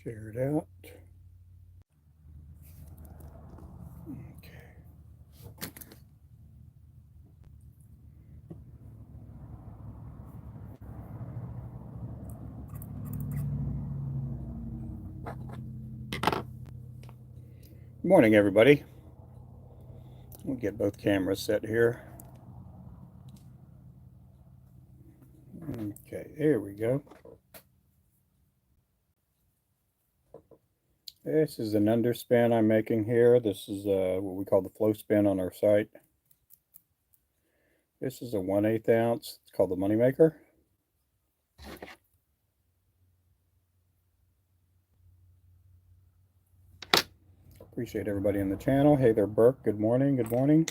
Share it out. Okay. Good morning, everybody. We'll get both cameras set here. Okay, there we go. This is an underspin I'm making here. This is what we call the flow spin on our site. This is a 1/8 ounce. It's called the Moneymaker. Appreciate everybody in the channel. Hey there, Burke. Good morning. Good morning.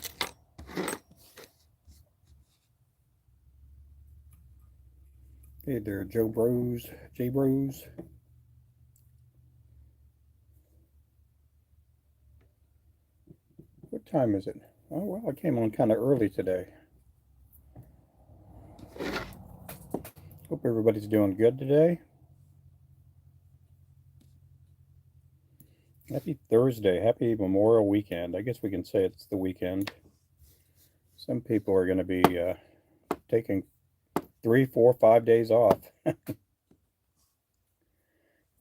Hey there, Joe Bros. J Bros. What time is it? Oh, well, I came on kind of early today. Hope everybody's doing good today. Happy Thursday. Happy Memorial Weekend. I guess we can say it's the weekend. Some people are going to be taking 3, 4, 5 days off.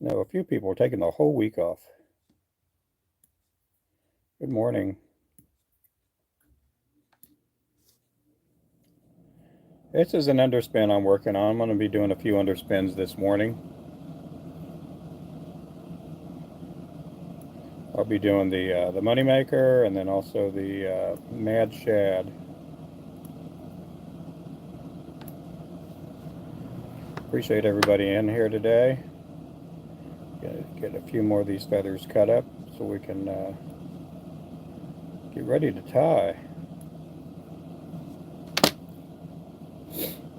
No, a few people are taking the whole week off. Good morning. This is an underspin I'm working on. I'm going to be doing a few underspins this morning. I'll be doing the Moneymaker and then also the Mad Shad. Appreciate everybody in here today. Get a few more of these feathers cut up so we can get ready to tie.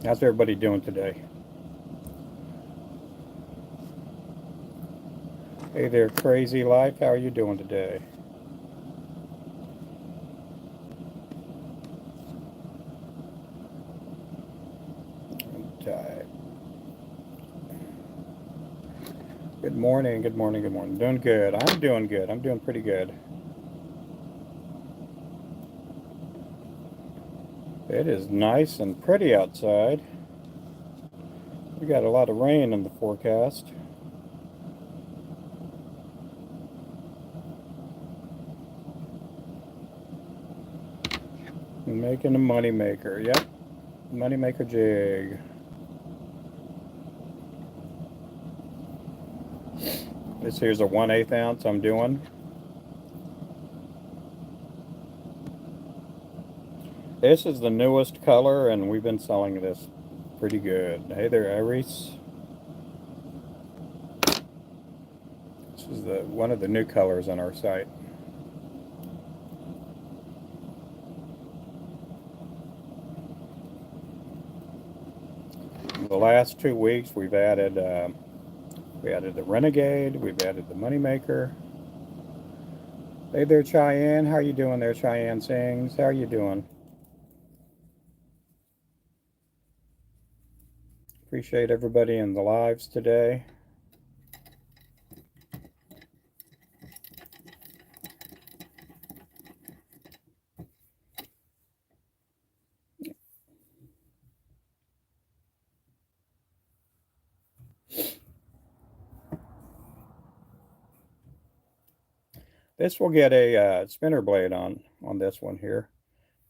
How's everybody doing today? Hey there, Crazy Life. How are you doing today? Tie. Good morning, good morning, good morning. Doing good. I'm doing good. I'm doing pretty good. It is nice and pretty outside. We got a lot of rain in the forecast. Making a Moneymaker. Yep. Moneymaker jig. This here's a 1/8 ounce I'm doing. This is the newest color and we've been selling this pretty good. Hey there, Iris. This is one of the new colors on our site. The last 2 weeks we've added the Renegade, we've added the Moneymaker. Hey there, Cheyenne. How are you doing there, Cheyenne Sings? How are you doing? Appreciate everybody in the lives today. This will get a spinner blade on this one here.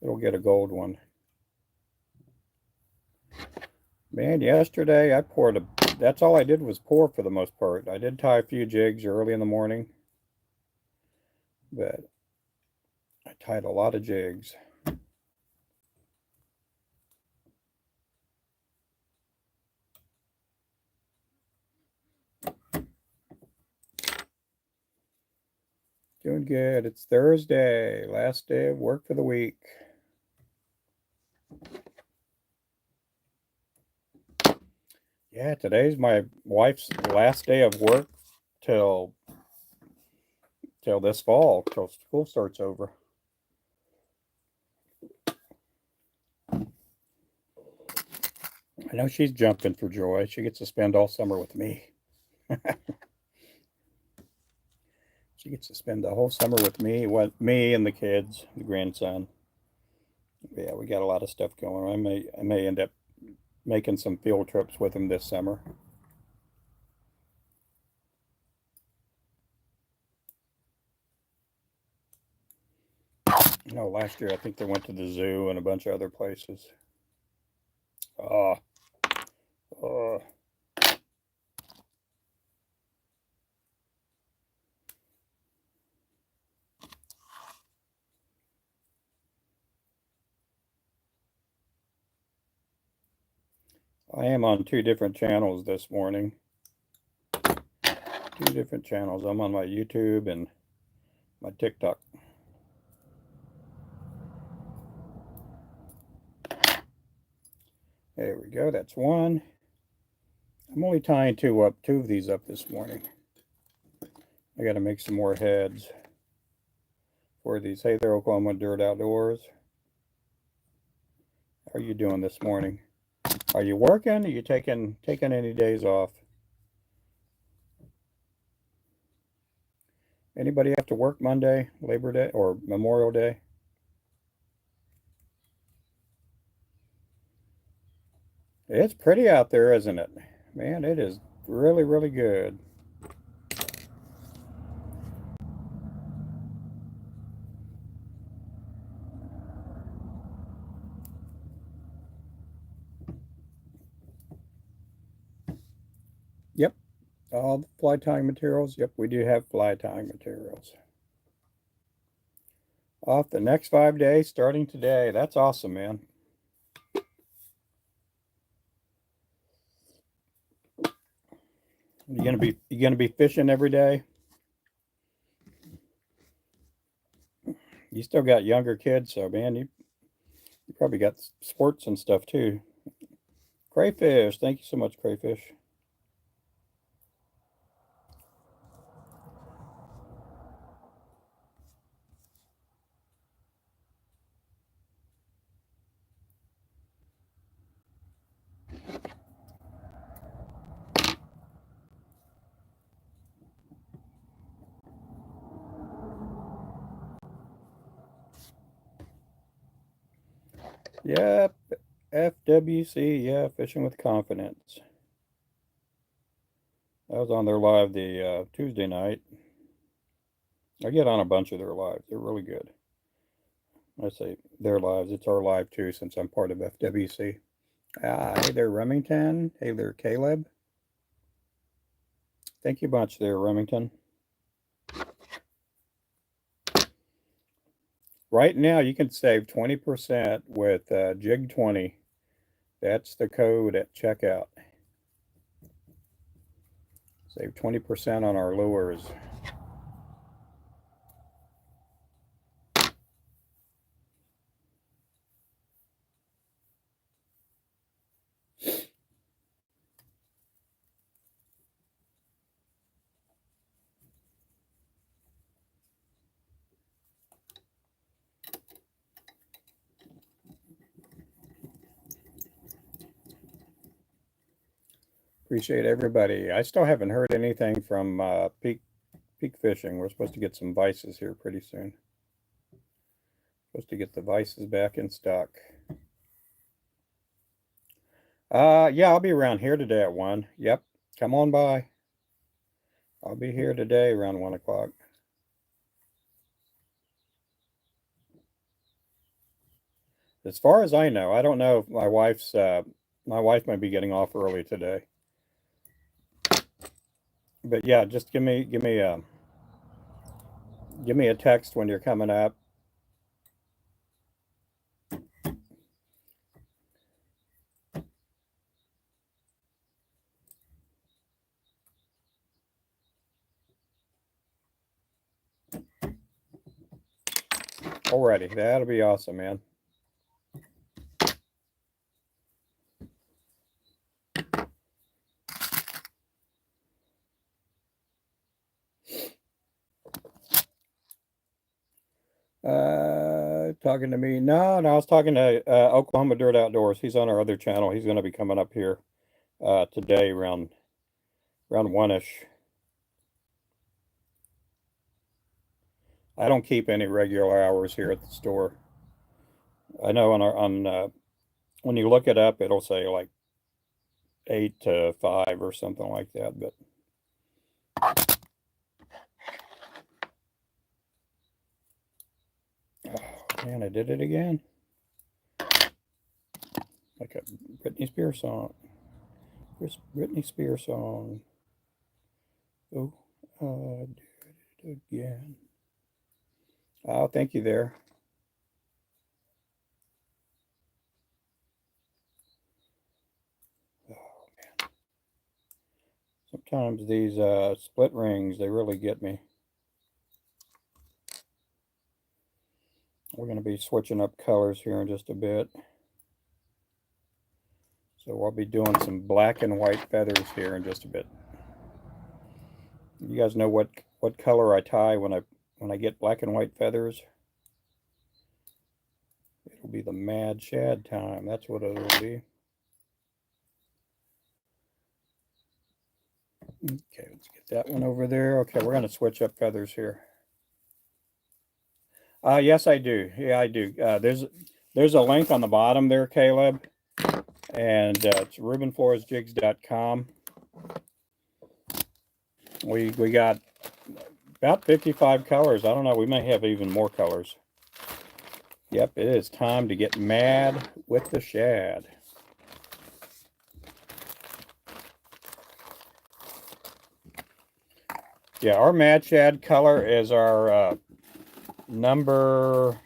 It'll get a gold one. Man, yesterday I poured that's all I did was pour for the most part. I did tie a few jigs early in the morning, but I tied a lot of jigs. Doing good. It's Thursday, last day of work for the week. Yeah, today's my wife's last day of work till this fall, till school starts over. I know she's jumping for joy. She gets to spend all summer with me. She gets to spend the whole summer with me and the kids, the grandson. Yeah, we got a lot of stuff going on. I may end up making some field trips with him this summer. You know, last year I think they went to the zoo and a bunch of other places. Oh, oh. I am on two different channels this morning. Two different channels. I'm on my YouTube and my TikTok. There we go. That's one. I'm only tying two of these up this morning. I got to make some more heads for these. Hey there, Oklahoma Dirt Outdoors. How are you doing this morning? Are you working? Are you taking any days off? Anybody have to work Monday, Labor Day, or Memorial Day? It's pretty out there, isn't it? Man, it is really, really good. Yep, all the fly tying materials. Yep, we do have fly tying materials. Off the next 5 days, starting today. That's awesome, man. You gonna be fishing every day? You still got younger kids, so man, you probably got sports and stuff too. Crayfish, thank you so much, Crayfish. Yep, FWC, yeah, Fishing with Confidence. I was on their live the Tuesday night. I get on a bunch of their lives. They're really good. I say their lives. It's our live too, since I'm part of FWC. Hey there, Remington. Hey there, Caleb. Thank you much there, Remington. Right now, you can save 20% with Jig 20. That's the code at checkout. Save 20% on our lures. Appreciate everybody. I still haven't heard anything from Peak Fishing. We're supposed to get some vices here pretty soon. Supposed to get the vices back in stock. Yeah, I'll be around here today at 1. Yep, come on by. I'll be here today around 1 o'clock. As far as I know, I don't know if my wife might be getting off early today. But yeah, just give me a text when you're coming up. Alrighty, that'll be awesome, man. Talking to me? No, I was talking to Oklahoma Dirt Outdoors. He's on our other channel. He's going to be coming up here today around 1ish. I don't keep any regular hours here at the store. I know when you look it up, it'll say like 8 to 5 or something like that. But oh, man, I did it again. Like a Britney Spears song. Britney Spears song. Oh, I did it again. Oh, thank you there. Oh, man. Sometimes these split rings, they really get me. We're going to be switching up colors here in just a bit. So I'll be doing some black and white feathers here in just a bit. You guys know what color I tie when I get black and white feathers? It'll be the mad shad time. That's what it'll be. Okay, let's get that one over there. Okay, we're going to switch up feathers here. Yes, I do. Yeah, I do. There's a link on the bottom there, Caleb, and it's rubenfloresjigs.com. We got about 55 colors. I don't know. We may have even more colors. Yep, it is time to get mad with the shad. Yeah, our mad shad color is our number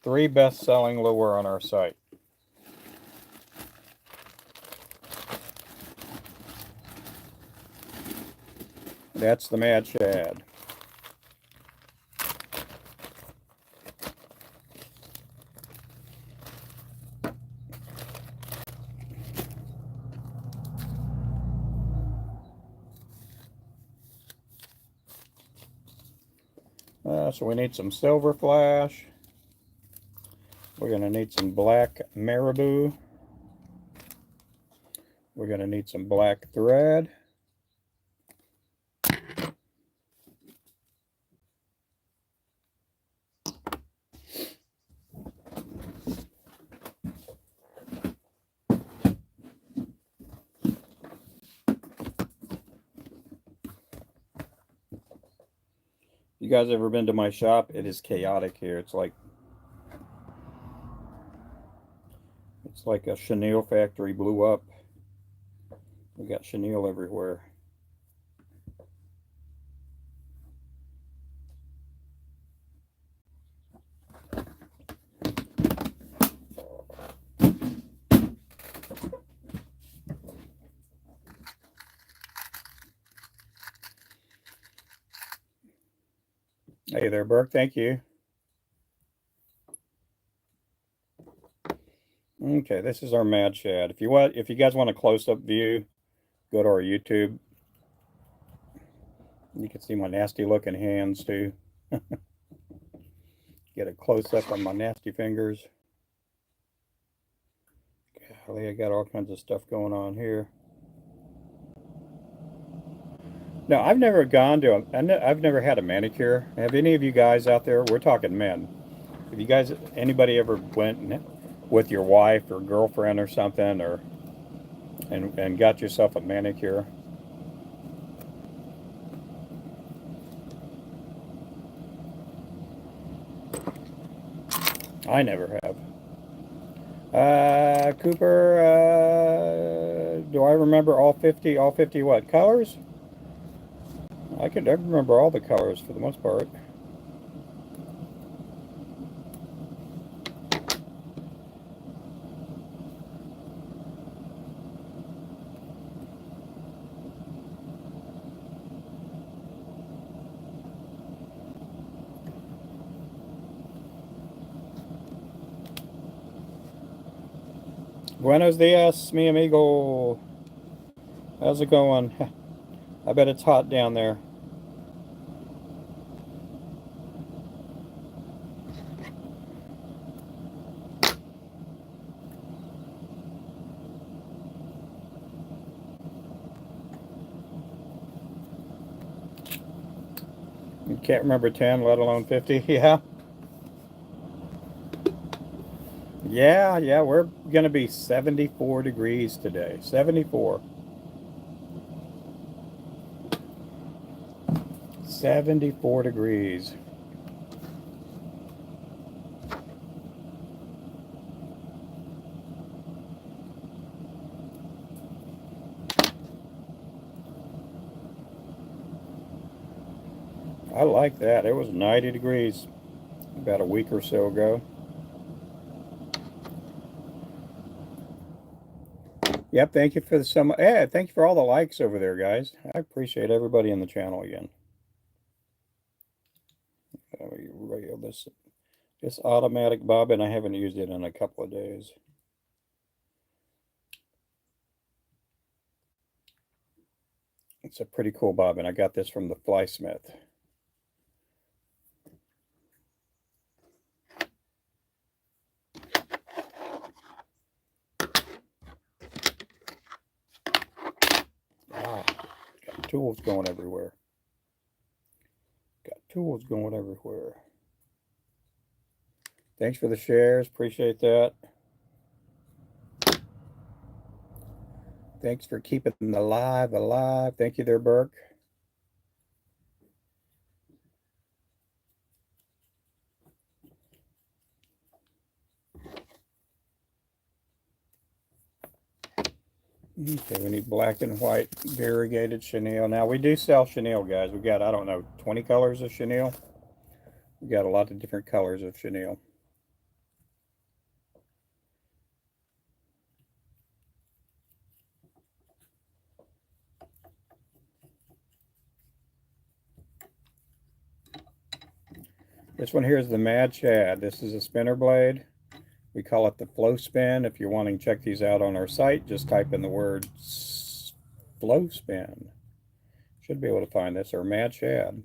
3 best-selling lure on our site. That's the mad shad. So we need some silver flash. We're going to need some black marabou. We're going to need some black thread. You guys ever been to my shop? It is chaotic here. It's like a chenille factory blew up. We got chenille everywhere. Hey there, Burke. Thank you. Okay, this is our mad shad. If you guys want a close-up view, go to our YouTube. You can see my nasty looking hands too. Get a close-up on my nasty fingers. Golly, I got all kinds of stuff going on here. No, I've never gone to I've never had a manicure. Have any of you guys out there? We're talking men. Have you guys, anybody ever went with your wife or girlfriend or something, or and got yourself a manicure? I never have. Cooper, do I remember all 50 what colors? I remember all the colors for the most part. Buenos dias, mi amigo. How's it going? I bet it's hot down there. You can't remember 10, let alone 50. Yeah. Yeah, we're going to be 74 degrees today. 74. 74 degrees. I like that. It was 90 degrees about a week or so ago. Yep, thank you for yeah, thank you for all the likes over there, guys. I appreciate everybody in the channel again. Rail this automatic bobbin. I haven't used it in a couple of days. It's a pretty cool bobbin. I got this from the Flysmith. Ah, got tools going everywhere. Got tools going everywhere. Thanks for the shares. Appreciate that. Thanks for keeping the live alive. Thank you there, Burke. Okay, we need black and white variegated chenille. Now, we do sell chenille, guys. We got, I don't know, 20 colors of chenille. We got a lot of different colors of chenille. This one here is the Mad Shad. This is a spinner blade. We call it the Flow Spin. If you're wanting to check these out on our site, just type in the word Flow Spin. Should be able to find this, or Mad Shad.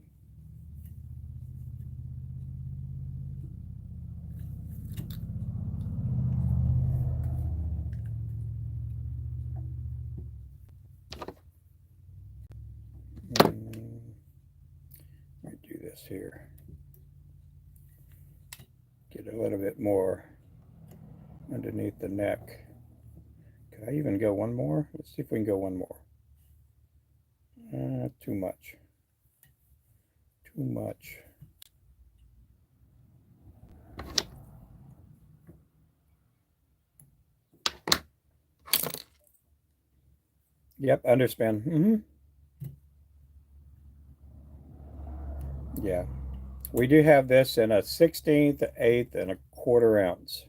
Let me do this here. Get a little bit more underneath the neck. Could I even go one more? Let's see if we can go one more. Too much. Too much. Yep, underspin. Yeah. We do have this in a 16th, 1/8, and a 1/4 ounce.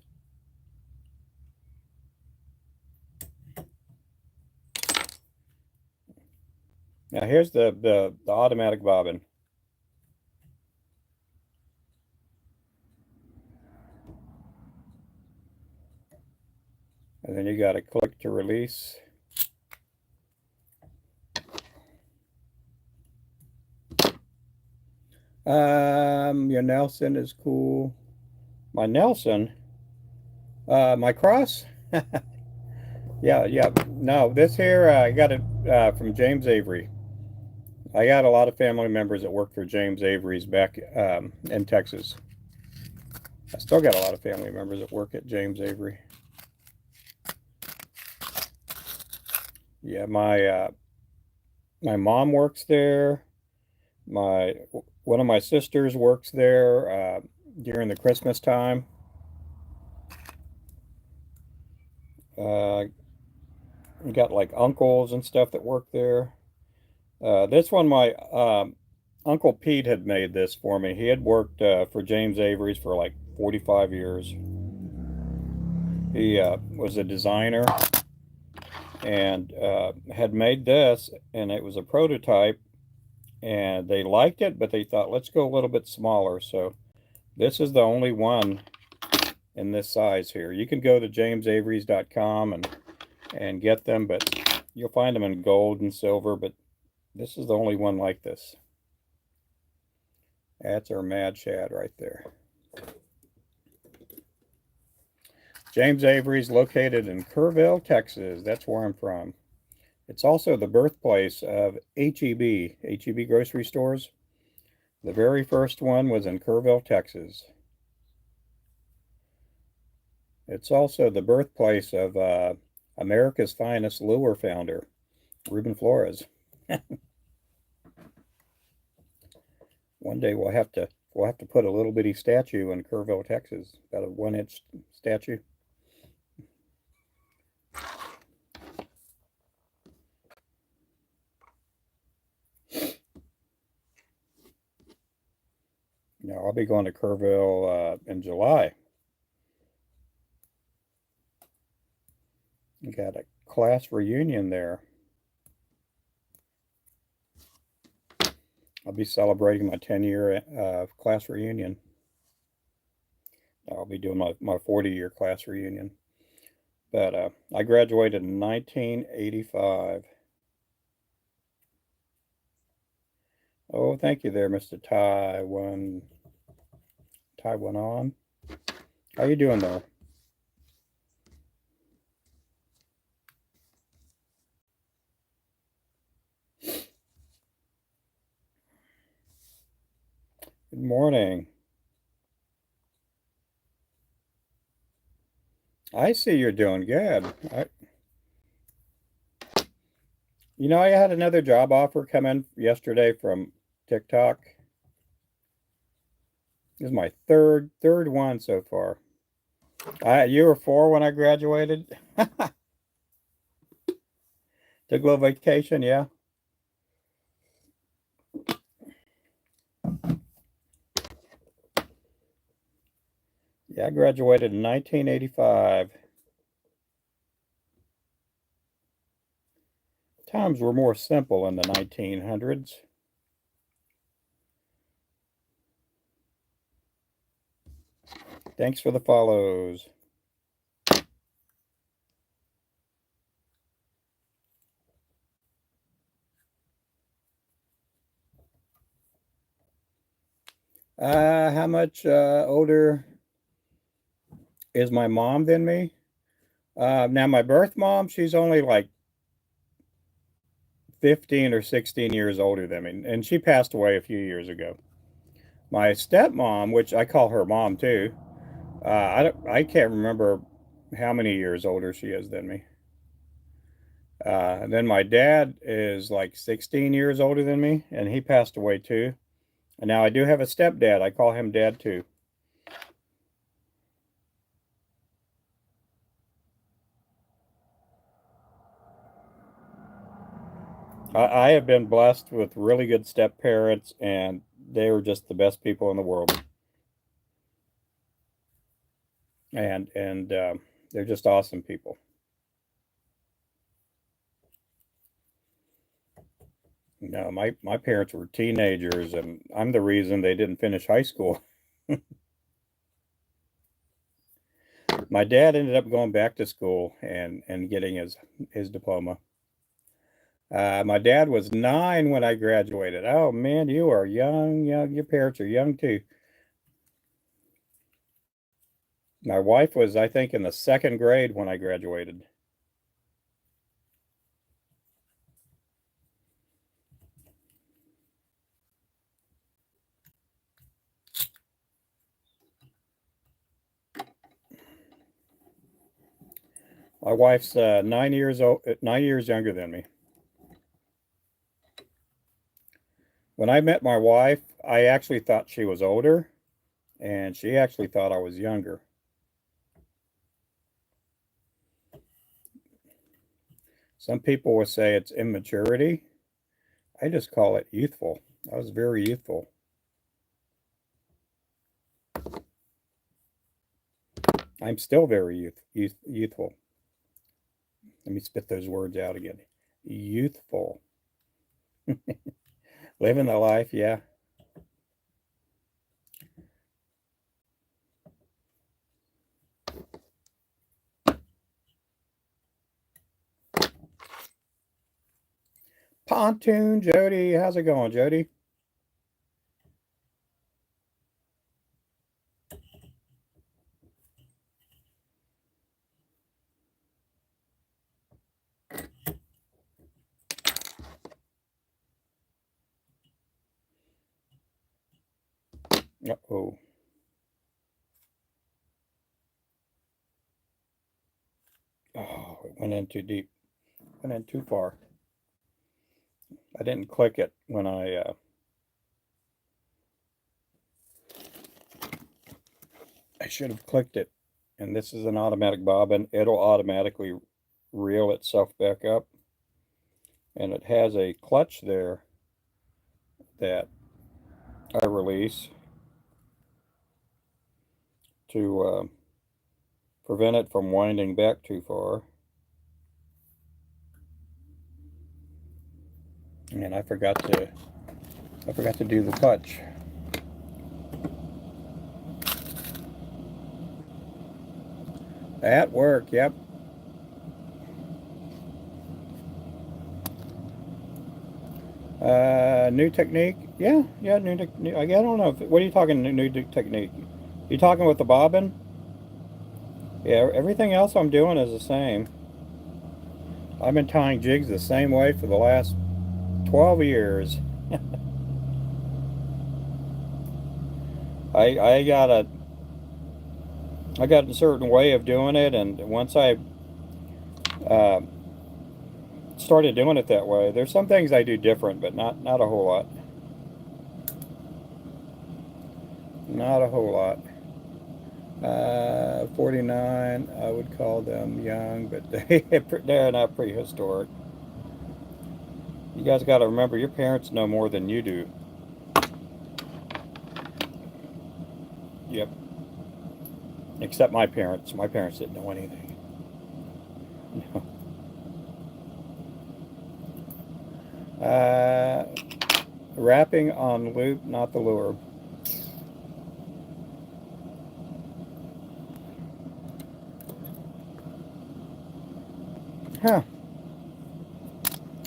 Now here's the automatic bobbin. And then you got to click to release. Your Nelson is cool. My Nelson? My cross? Yeah. No, this here, I got it from James Avery. I got a lot of family members that work for James Avery's back in Texas. I still got a lot of family members that work at James Avery. Yeah, my mom works there. One of my sisters works there during the Christmas time. We got like uncles and stuff that work there. This one, my Uncle Pete had made this for me. He had worked for James Avery's for like 45 years. He was a designer and had made this, and it was a prototype, and they liked it, but they thought, let's go a little bit smaller. So this is the only one in this size here. You can go to jamesaverys.com and get them, but you'll find them in gold and silver, but this is the only one like this. That's our Mad Shad right there. James Avery's located in Kerrville, Texas. That's where I'm from. It's also the birthplace of HEB grocery stores. The very first one was in Kerrville, Texas. It's also the birthplace of America's finest lure founder, Ruben Flores. One day we'll have to put a little bitty statue in Kerrville, Texas, about a 1-inch statue. Now I'll be going to Kerrville in July. We got a class reunion there. I'll be celebrating my 10-year class reunion. I'll be doing my 40-year class reunion. But I graduated in 1985. Oh, thank you there, Mr. Taiwan. On. How you doing there? Good morning. I see you're doing good. I had another job offer come in yesterday from TikTok. This is my third one so far. You were 4 when I graduated. Took a little vacation, yeah. Yeah, I graduated in 1985. Times were more simple in the 1900s. Thanks for the follows. How much older is my mom than me? Now, my birth mom, she's only like 15 or 16 years older than me, and she passed away a few years ago. My stepmom, which I call her mom too, I can't remember how many years older she is than me. Then my dad is like 16 years older than me, and he passed away too. And now I do have a stepdad. I call him dad too. I have been blessed with really good step parents, and they were just the best people in the world. And they're just awesome people. No, my parents were teenagers, and I'm the reason they didn't finish high school. My dad ended up going back to school and getting his diploma. My dad was 9 when I graduated. Oh man, you are young. Your parents are young too. My wife was, I think, in the 2nd grade when I graduated. My wife's 9 years old, 9 years younger than me. When I met my wife, I actually thought she was older, and she actually thought I was younger. Some people would say it's immaturity. I just call it youthful. I was very youthful. I'm still very youthful. Let me spit those words out again. Youthful. Living the life, yeah. Pontoon Jody, how's it going, Jody? Uh-oh. Oh, it went in too deep. Went in too far. I didn't click it when I should have clicked it. And this is an automatic bobbin. It'll automatically reel itself back up. And it has a clutch there that I release to prevent it from winding back too far. And I forgot to do the clutch. At work, yep. New technique? Yeah, new technique. I don't know. What are you talking new technique? You talking with the bobbin? Yeah, everything else I'm doing is the same. I've been tying jigs the same way for the last 12 years. I got a certain way of doing it, and once I uh, started doing it that way, there's some things I do different, but not a whole lot. Not a whole lot. 49, I would call them young, but they're not prehistoric. You guys got to remember, your parents know more than you do. Yep. Except my parents. My parents didn't know anything. uh, Wrapping on loop, not the lure. Huh.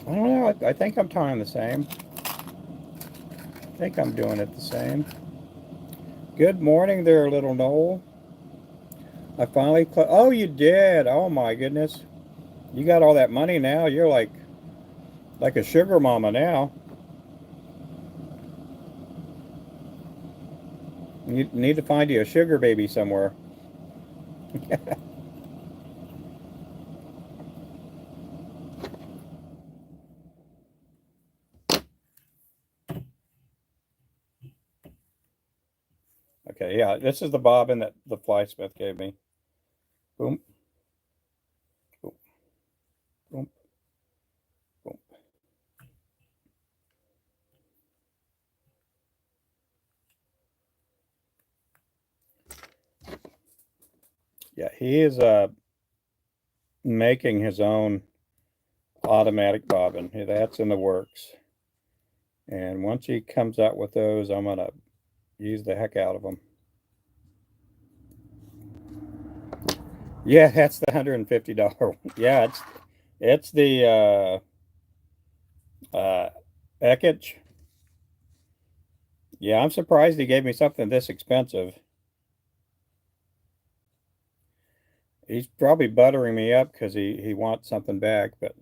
I don't know. I think I'm tying the same. I think I'm doing it the same. Good morning there, little Noel. I finally... Oh, you did. Oh, my goodness. You got all that money now. You're like a sugar mama now. You need to find you a sugar baby somewhere. Okay, yeah, this is the bobbin that the fly smith gave me. Boom, boom, boom, boom. Yeah, he is making his own automatic bobbin. That's in the works. And once he comes out with those, I'm gonna use the heck out of them. Yeah, that's the $150 one. Yeah, it's the Ekich. Yeah, I'm surprised he gave me something this expensive. He's probably buttering me up because he wants something back, but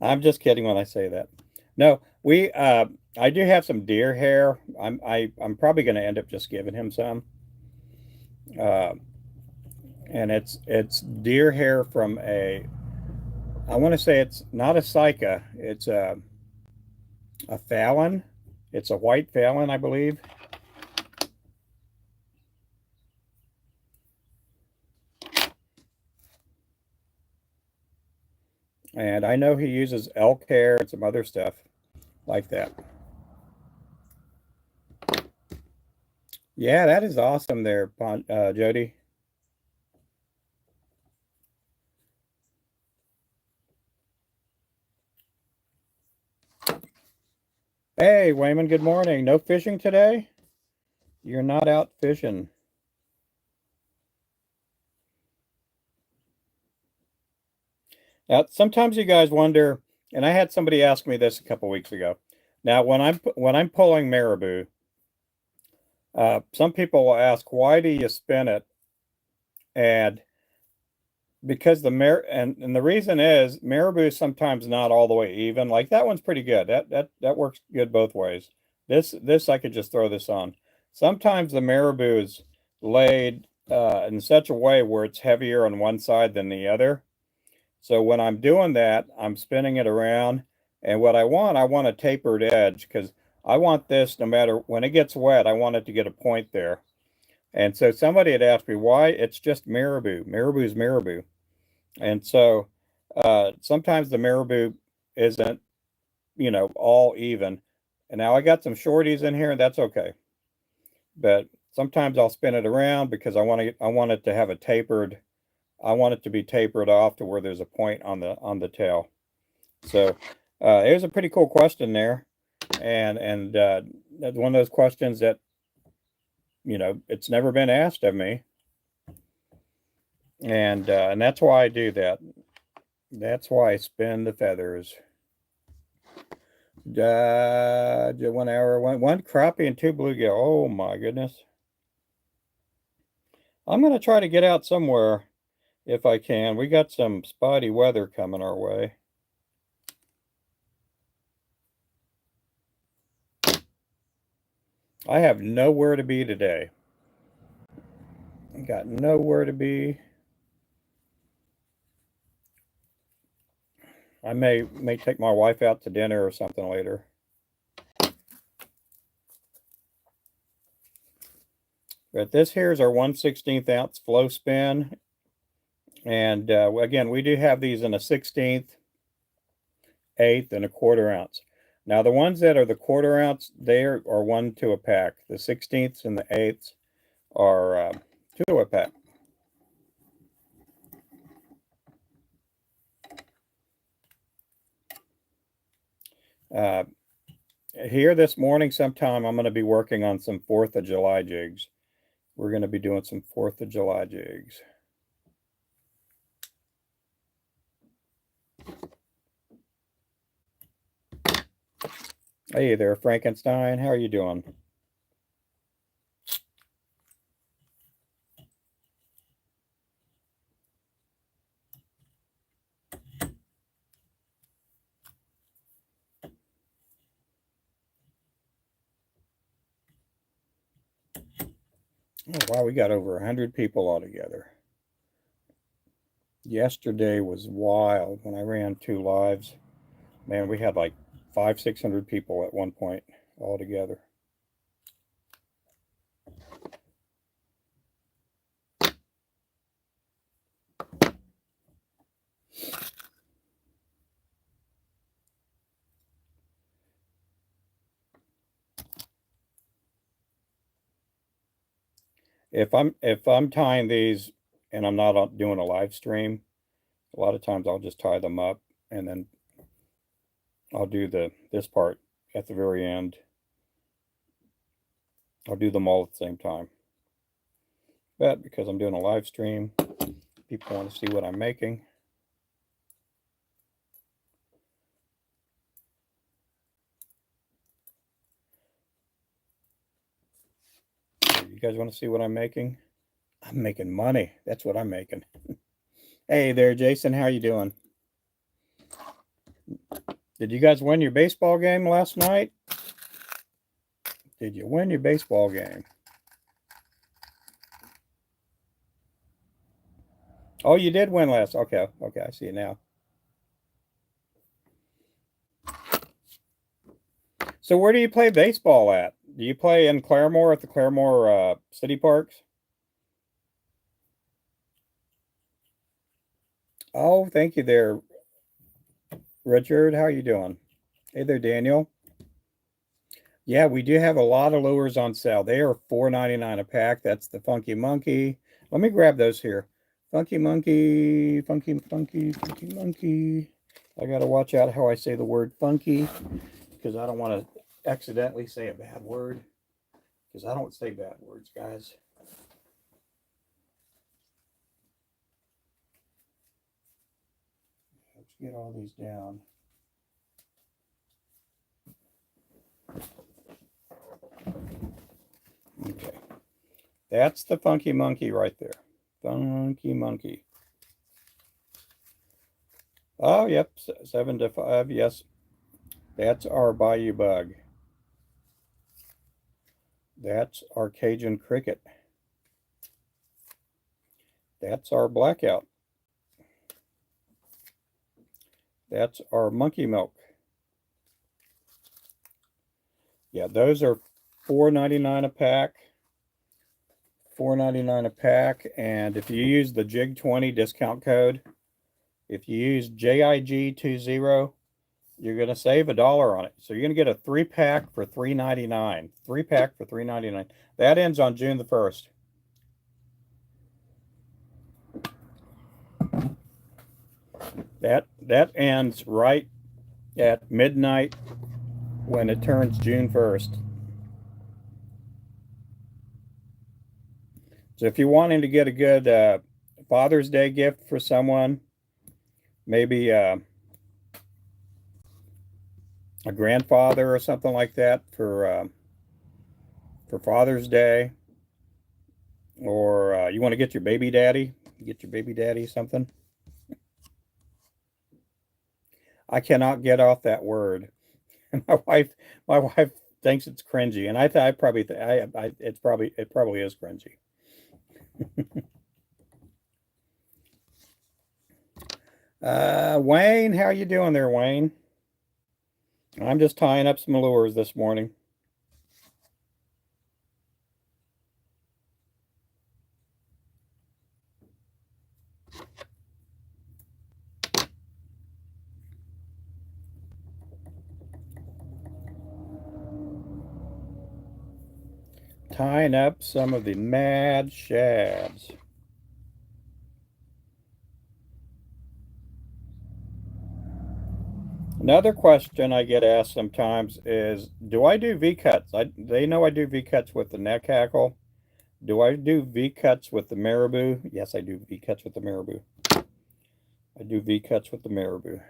I'm just kidding when I say that. No, we I do have some deer hair. I'm probably going to end up just giving him some. Uh, and it's deer hair from I want to say it's not a Sika, it's a Fallon. It's a white Fallon, I believe. And I know he uses elk hair and some other stuff like that. Yeah, that is awesome there, Jody. Hey, Wayman, good morning. No fishing today? You're not out fishing. Now, sometimes you guys wonder, and I had somebody ask me this a couple weeks ago. Now, when I'm pulling marabou, some people will ask, why do you spin it? And because and the reason is marabou is sometimes not all the way even. Like that one's pretty good. That works good both ways. This I could just throw this on. sometimes the marabou is laid in such a way where it's heavier on one side than the other. So when I'm doing that, I'm spinning it around. And what I want a tapered edge because I want this, no matter when it gets wet, I want it to get a point there. And so somebody had asked me why it's just marabou. Marabou's marabou. And so sometimes the marabou isn't, all even. And now I got some shorties in here, and that's okay. But sometimes I'll spin it around because I want it to have a tapered. I want it to be tapered off to where there's a point on the tail. So it was a pretty cool question there, and one of those questions that it's never been asked of me, and that's why I do that. That's why I spin the feathers. 1 hour, one crappie and 2 bluegill. Oh my goodness! I'm gonna try to get out somewhere if I can. We got some spotty weather coming our way. I have nowhere to be today. I got nowhere to be. I may take my wife out to dinner or something later. But this here is our 1/16 ounce flow spin. And again, we do have these in a 16th, 1/8, and a 1/4 ounce. Now the ones that are the 1/4 ounce, they are 1 to a pack. The 16ths and the 1/8s are 2 to a pack. Here this morning sometime I'm going to be working on some 4th of July jigs. We're going to be doing some 4th of July jigs. Hey there, Frankenstein. How are you doing? Oh, wow, we got over 100 people altogether. Yesterday was wild when I ran 2 lives. Man, we had like 500-600 people at one point altogether. If I'm tying these and I'm not doing a live stream, a lot of times I'll just tie them up and then I'll do this part at the very end. I'll do them all at the same time. But because I'm doing a live stream, people want to see what I'm making. You guys want to see what I'm making? I'm making money. That's what I'm making. Hey there, Jason. How you doing? Did you guys win your baseball game last night? Did you win your baseball game? Oh, you did win last. Okay, I see it now. So where do you play baseball at? Do you play in Claremore at the Claremore City Parks? Oh, thank you there, Richard. How are you doing? Hey there, Daniel. Yeah, we do have a lot of lures on sale. They are $4.99 a pack. That's the Funky Monkey. Let me grab those here. Funky Monkey, Funky Funky, Funky Monkey. I got to watch out how I say the word funky because I don't want to accidentally say a bad word because I don't say bad words, guys. Let's get all these down. Okay. That's the Funky Monkey right there. Funky Monkey. Oh, yep, 7 to 5, yes. That's our Bayou Bug. That's our Cajun cricket. That's our blackout. That's our monkey milk. Yeah, those are $4.99 a pack. $4.99 a pack. And if you use the JIG20 discount code, if you use JIG20, you're going to save $1 on it. So you're going to get a 3-pack for $3.99. 3-pack for $3.99. That ends on June the 1st. That ends right at midnight when it turns June 1st. So if you're wanting to get a good Father's Day gift for someone, maybe a grandfather or something like that for Father's Day, or you want to get your baby daddy something. I cannot get off that word. My wife thinks it's cringy, and I probably it probably is cringy. Wayne, how you doing there, Wayne? I'm just tying up some lures this morning. Tying up some of the mad shads. Another question I get asked sometimes is, do I do V-cuts? They know I do V-cuts with the neck hackle. Do I do V-cuts with the marabou? Yes, I do V-cuts with the marabou. I do V-cuts with the marabou.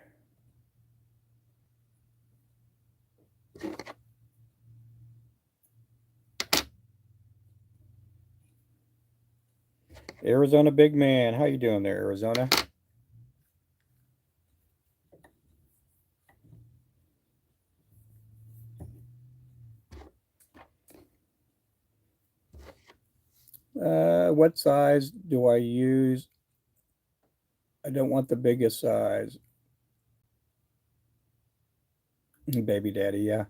Arizona big man, how you doing there, Arizona? What size do I use? I don't want the biggest size. Baby daddy, yeah.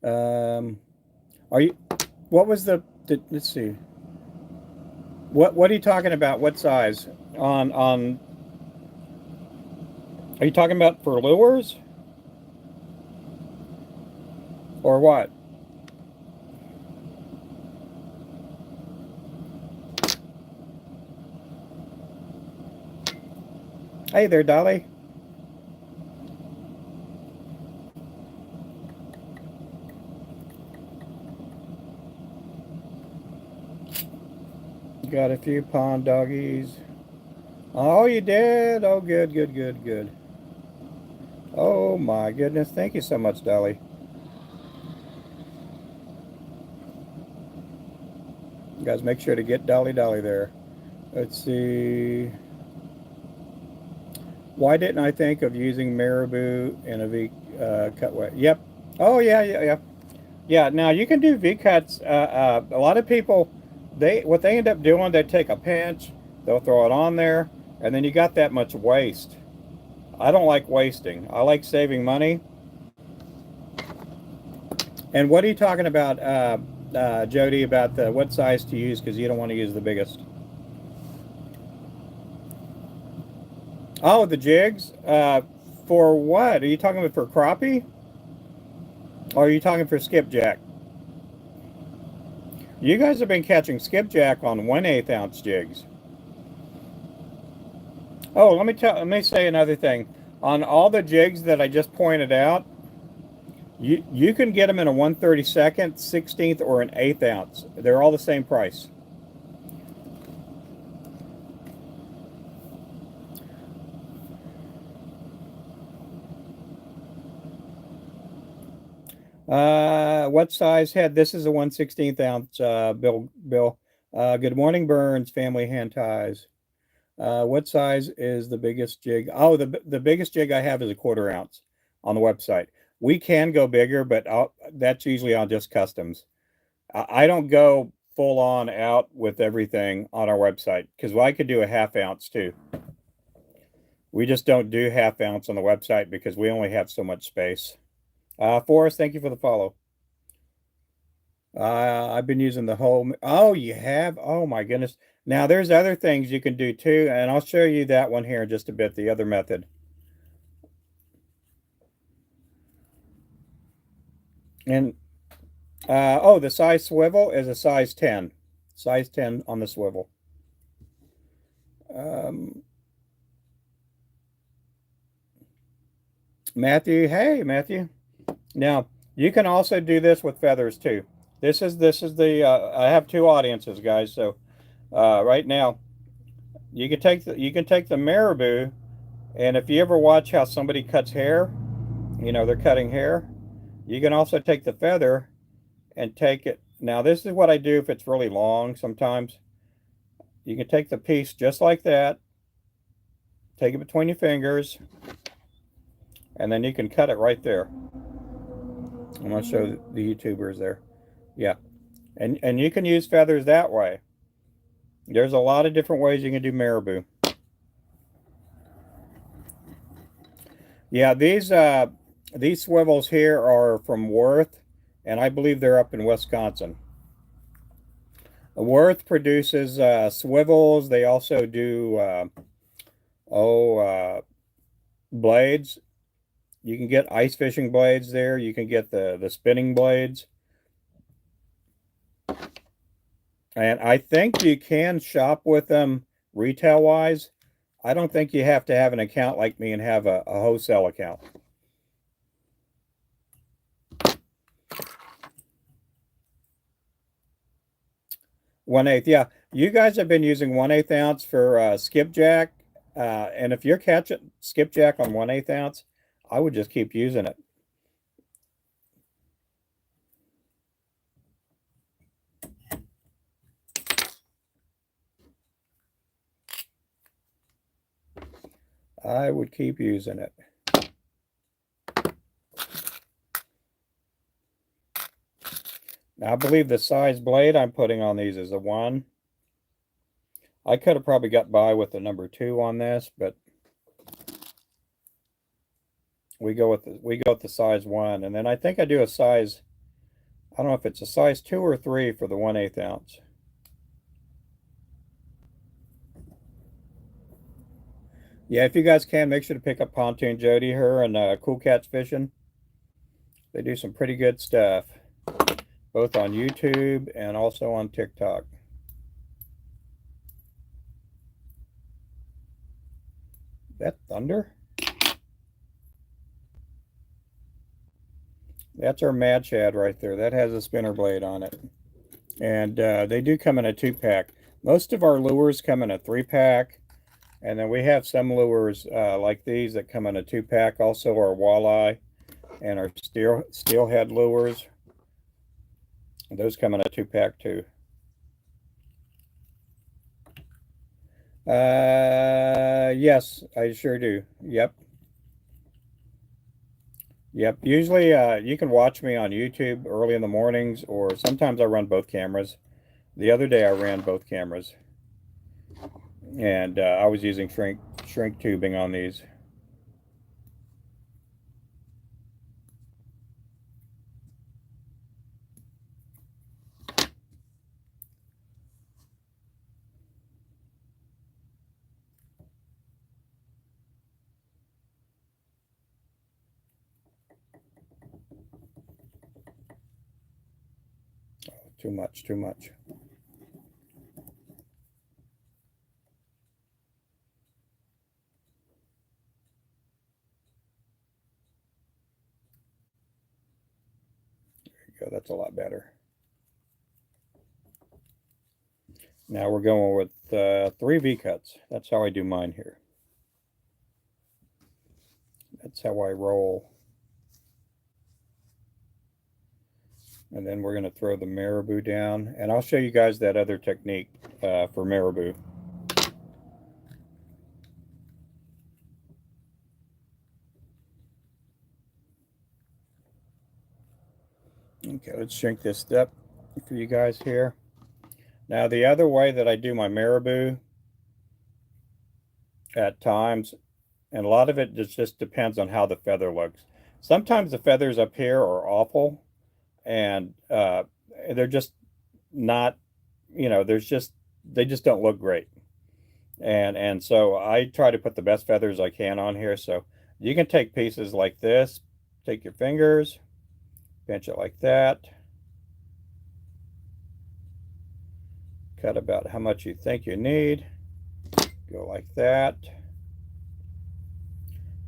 Are you? What was let's see. What are you talking about? What size? On? Are you talking about for lures? Or what? Hey there, Dolly. Got a few pond doggies. Oh, you did? Oh, good, good, good, good. Oh my goodness. Thank you so much, Dolly. You guys make sure to get Dolly there. Let's see. Why didn't I think of using marabou in a V cutaway? Yep. Oh yeah, yeah, yeah. Yeah. Now you can do V cuts. A lot of people, what they end up doing, they take a pinch, they'll throw it on there, and then you got that much waste. I don't like wasting. I like saving money. And what are you talking about, Jody? About what size to use because you don't want to use the biggest. Oh, the jigs. For what? Are you talking about for crappie? Or are you talking for skipjack? You guys have been catching skipjack on 1/8 ounce jigs. Oh, let me say another thing. On all the jigs that I just pointed out, you can get them in a 1/32, 16th, or an 1/8 ounce. They're all the same price. What size head? This is a 1/16 ounce, Bill. Good morning, Burns, family hand ties. What size is the biggest jig? Oh, the biggest jig I have is a 1/4 ounce on the website. We can go bigger, but that's usually on just customs. I don't go full on out with everything on our website because I could do a half ounce too. We just don't do half ounce on the website because we only have so much space. Forrest, thank you for the follow. I've been using the whole. Oh, you have? Oh my goodness. Now there's other things you can do too, and I'll show you that one here in just a bit, the other method. And oh, the size swivel is a size 10. Size 10 on the swivel. Um, Matthew, hey Matthew. Now you can also do this with feathers too. This is the I have two audiences, guys. So right now you can take the marabou, and if you ever watch how somebody cuts hair, you know they're cutting hair. You can also take the feather and take it. Now this is what I do if it's really long. Sometimes you can take the piece just like that, take it between your fingers, and then you can cut it right there. I'm going to show the YouTubers there. Yeah. And you can use feathers that way. There's a lot of different ways you can do marabou. Yeah, these swivels here are from Worth, and I believe they're up in Wisconsin. Worth produces swivels. They also do oh blades. You can get ice fishing blades there. You can get the spinning blades. And I think you can shop with them retail wise. I don't think you have to have an account like me and have a wholesale account. 1/8, yeah. You guys have been using 1/8 ounce for skipjack, and if you're catching skipjack on 1/8 ounce, I would just keep using it. I would keep using it. Now, I believe the size blade I'm putting on these is a 1. I could have probably got by with the number 2 on this, but we go with the size 1, and then I think I do a size. I don't know if it's a size 2 or 3 for the 1/8 ounce. Yeah, if you guys can, make sure to pick up Pontoon Jody, her, and Cool Cats Fishing. They do some pretty good stuff, both on YouTube and also on TikTok. That thunder? That's our Mad Shad right there. That has a spinner blade on it. And they do come in a 2-pack. Most of our lures come in a 3-pack. And then we have some lures like these that come in a 2-pack. Also our walleye and our steelhead lures. Those come in a 2-pack too. Yes, I sure do. Yep. Yep. Usually you can watch me on YouTube early in the mornings, or sometimes I run both cameras. The other day I ran both cameras. And I was using shrink tubing on these. Too much, too much. There you go. That's a lot better. Now we're going with 3 V-cuts. That's how I do mine here. That's how I roll. And then we're going to throw the marabou down. And I'll show you guys that other technique for marabou. Okay, let's shrink this up. for you guys here. Now the other way that I do my marabou at times, and a lot of it just depends on how the feather looks. Sometimes the feathers up here are awful, and they're just not, there's just they just don't look great. And so I try to put the best feathers I can on here. So you can take pieces like this, take your fingers, pinch it like that, cut about how much you think you need, go like that.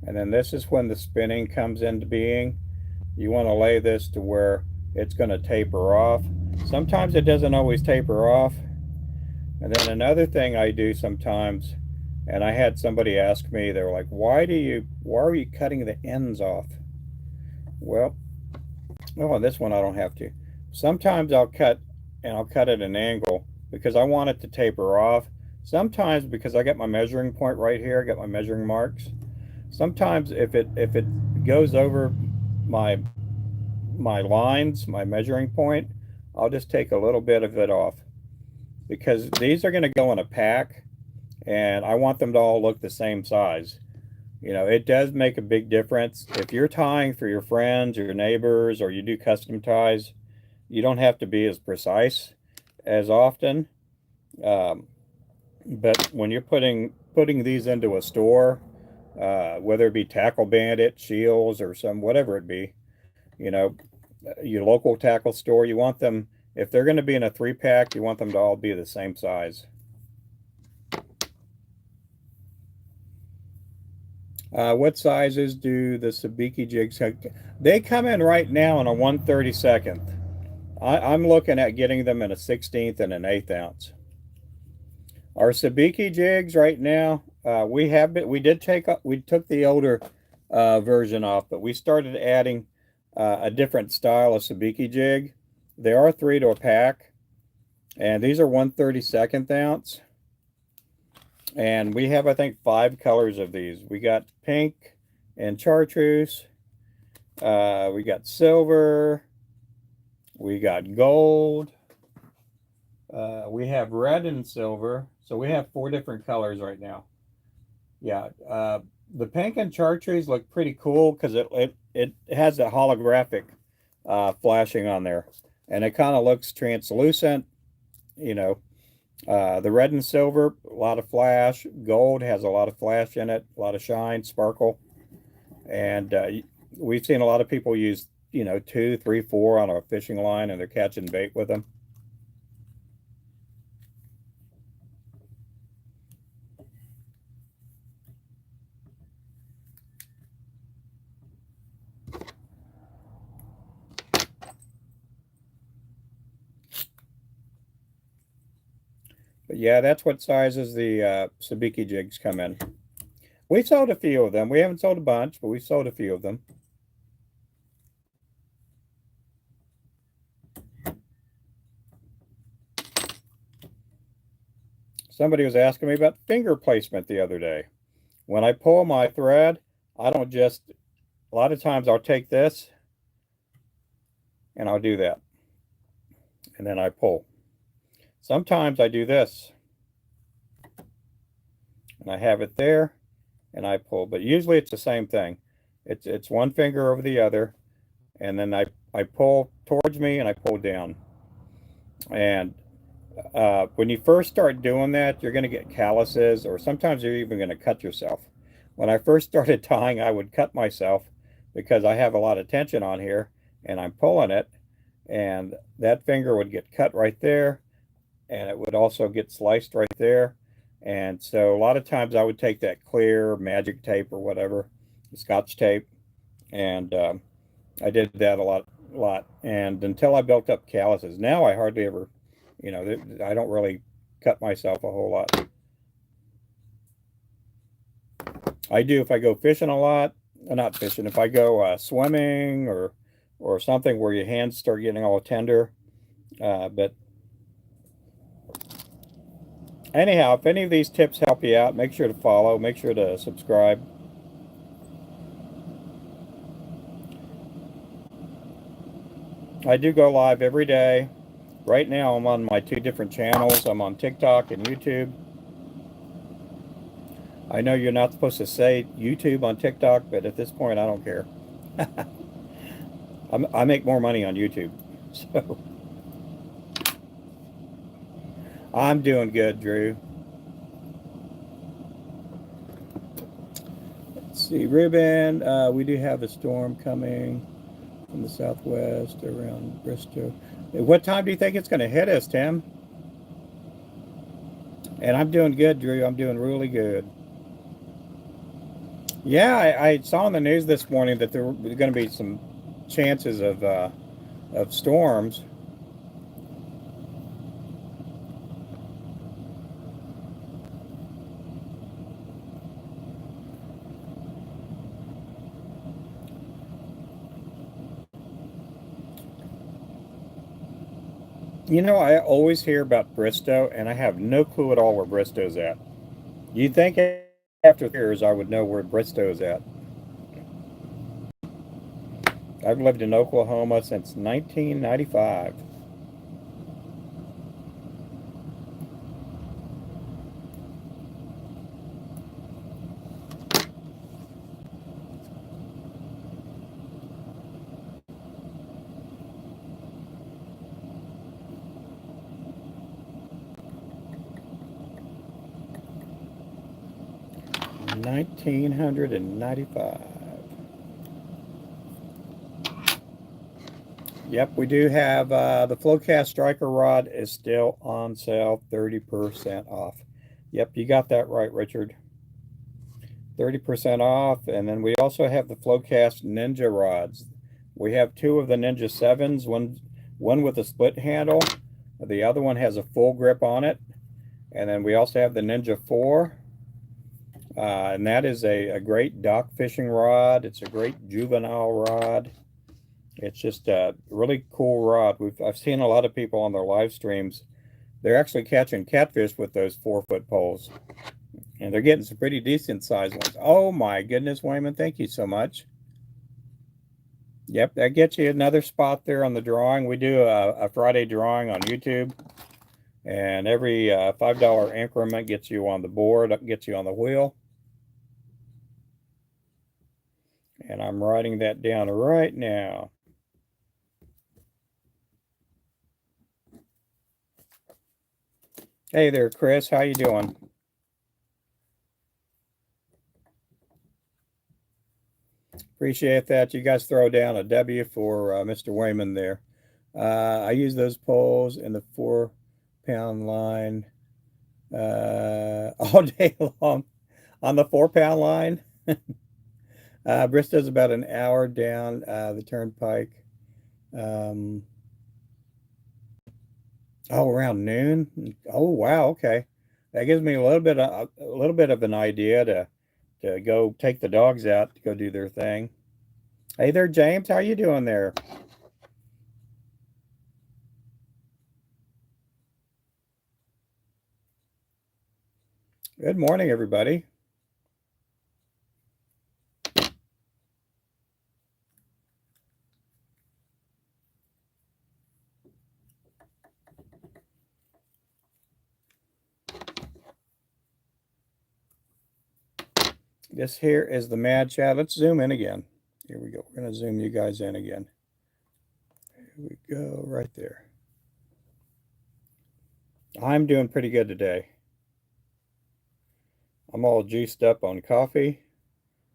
And then this is when the spinning comes into being. You want to lay this to where it's going to taper off. Sometimes it doesn't always taper off. And then another thing I do sometimes, and I had somebody ask me, they were like, why are you cutting the ends off? Well, on this one I don't have to. Sometimes I'll cut at an angle because I want it to taper off. Sometimes because I got my measuring point right here, I got my measuring marks. Sometimes if it goes over my lines, my measuring point, I'll just take a little bit of it off because these are going to go in a pack and I want them to all look the same size. It does make a big difference. If you're tying for your friends or your neighbors or you do custom ties, you don't have to be as precise as often. But when you're putting these into a store, whether it be Tackle Bandit, Shields, or whatever it be, you know, your local tackle store, you want them, if they're going to be in a 3-pack, you want them to all be the same size. What sizes do the sabiki jigs have? They come in right now in a 1/32. I'm looking at getting them in a 16th and an 1/8 ounce. Our sabiki jigs right now, we took the older version off, but we started adding a different style of sabiki jig. They are 3 to a pack, and these are 1/32 ounce. And we have, I think, 5 colors of these. We got pink and chartreuse. We got silver. We got gold. We have red and silver. So we have 4 different colors right now. Yeah. The pink and chartreuse look pretty cool because it has a holographic flashing on there. And it kind of looks translucent, you know. The red and silver, a lot of flash. Gold has a lot of flash in it, a lot of shine, sparkle. And we've seen a lot of people use, 2, 3, 4 on a fishing line, and they're catching bait with them. But yeah, that's what sizes the sabiki jigs come in. We sold a few of them. We haven't sold a bunch, but we sold a few of them. Somebody was asking me about finger placement the other day. When I pull my thread, I don't just, a lot of times I'll take this and I'll do that. And then I pull. Sometimes I do this and I have it there and I pull, but usually it's the same thing. It's one finger over the other, and then I pull towards me and I pull down. And when you first start doing that, you're going to get calluses, or sometimes you're even going to cut yourself. When I first started tying, I would cut myself because I have a lot of tension on here and I'm pulling it, and that finger would get cut right there, and it would also get sliced right there. And so a lot of times I would take that clear magic tape or whatever, Scotch tape, and I did that a lot. And until I built up calluses, now I hardly ever, I don't really cut myself a whole lot. I do if I go fishing a lot, not fishing, if I go swimming or something where your hands start getting all tender. But anyhow, if any of these tips help you out, make sure to follow, make sure to subscribe. I do go live every day. Right now I'm on my 2 different channels. I'm on TikTok and YouTube. I know you're not supposed to say YouTube on TikTok, but at this point I don't care. I make more money on YouTube. So I'm doing good, Drew. Let's see, Ruben, we do have a storm coming from the southwest around Bristol. What time do you think it's going to hit us, Tim? And I'm doing good, Drew. I'm doing really good. Yeah, I saw in the news this morning that there were going to be some chances of storms. You know, I always hear about Bristow, and I have no clue at all where Bristow's at. You'd think after years I would know where Bristow's at. I've lived in Oklahoma since 1995. 1995. Yep, we do have the Flowcast Striker rod is still on sale, 30% off. Yep, you got that right, Richard. 30% off. And then we also have the Flowcast Ninja rods. We have 2 of the Ninja 7s, one with a split handle. The other one has a full grip on it. And then we also have the Ninja 4. And that is a great dock fishing rod. It's a great juvenile rod. It's just a really cool rod. I've seen a lot of people on their live streams. They're actually catching catfish with those 4-foot poles. And they're getting some pretty decent sized ones. Oh my goodness, Wayman, thank you so much. Yep, that gets you another spot there on the drawing. We do a Friday drawing on YouTube. And every $5 increment gets you on the board, gets you on the wheel. And I'm writing that down right now. Hey there, Chris. How you doing? Appreciate that. You guys throw down a W for Mr. Wayman there. I use those poles in the 4-pound line all day long. On the 4-pound line, Bristow's about an hour down the turnpike. Oh, around noon. Oh, wow. Okay, that gives me a little bit of an idea to go take the dogs out to go do their thing. Hey there, James. How you doing there? Good morning, everybody. This here is the Mad Shad. Let's zoom in again. Here we go. We're going to zoom you guys in again. Here we go, right there. I'm doing pretty good today. I'm all juiced up on coffee.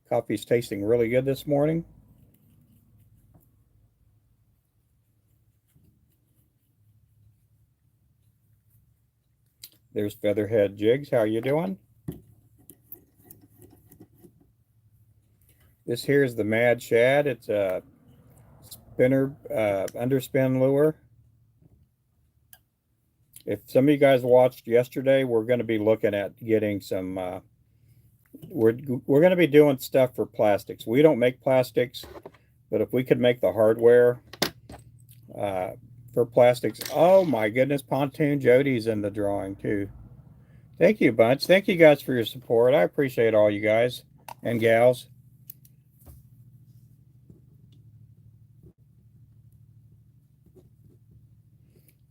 Coffee's tasting really good this morning. There's Featherhead Jigs. How you doing? This here is the Mad Shad. It's a spinner underspin lure. If some of you guys watched yesterday, we're going to be looking at getting some. We're going to be doing stuff for plastics. We don't make plastics, but if we could make the hardware for plastics, oh my goodness, Pontoon Jody's in the drawing too. Thank you, bunch. Thank you guys for your support. I appreciate all you guys and gals.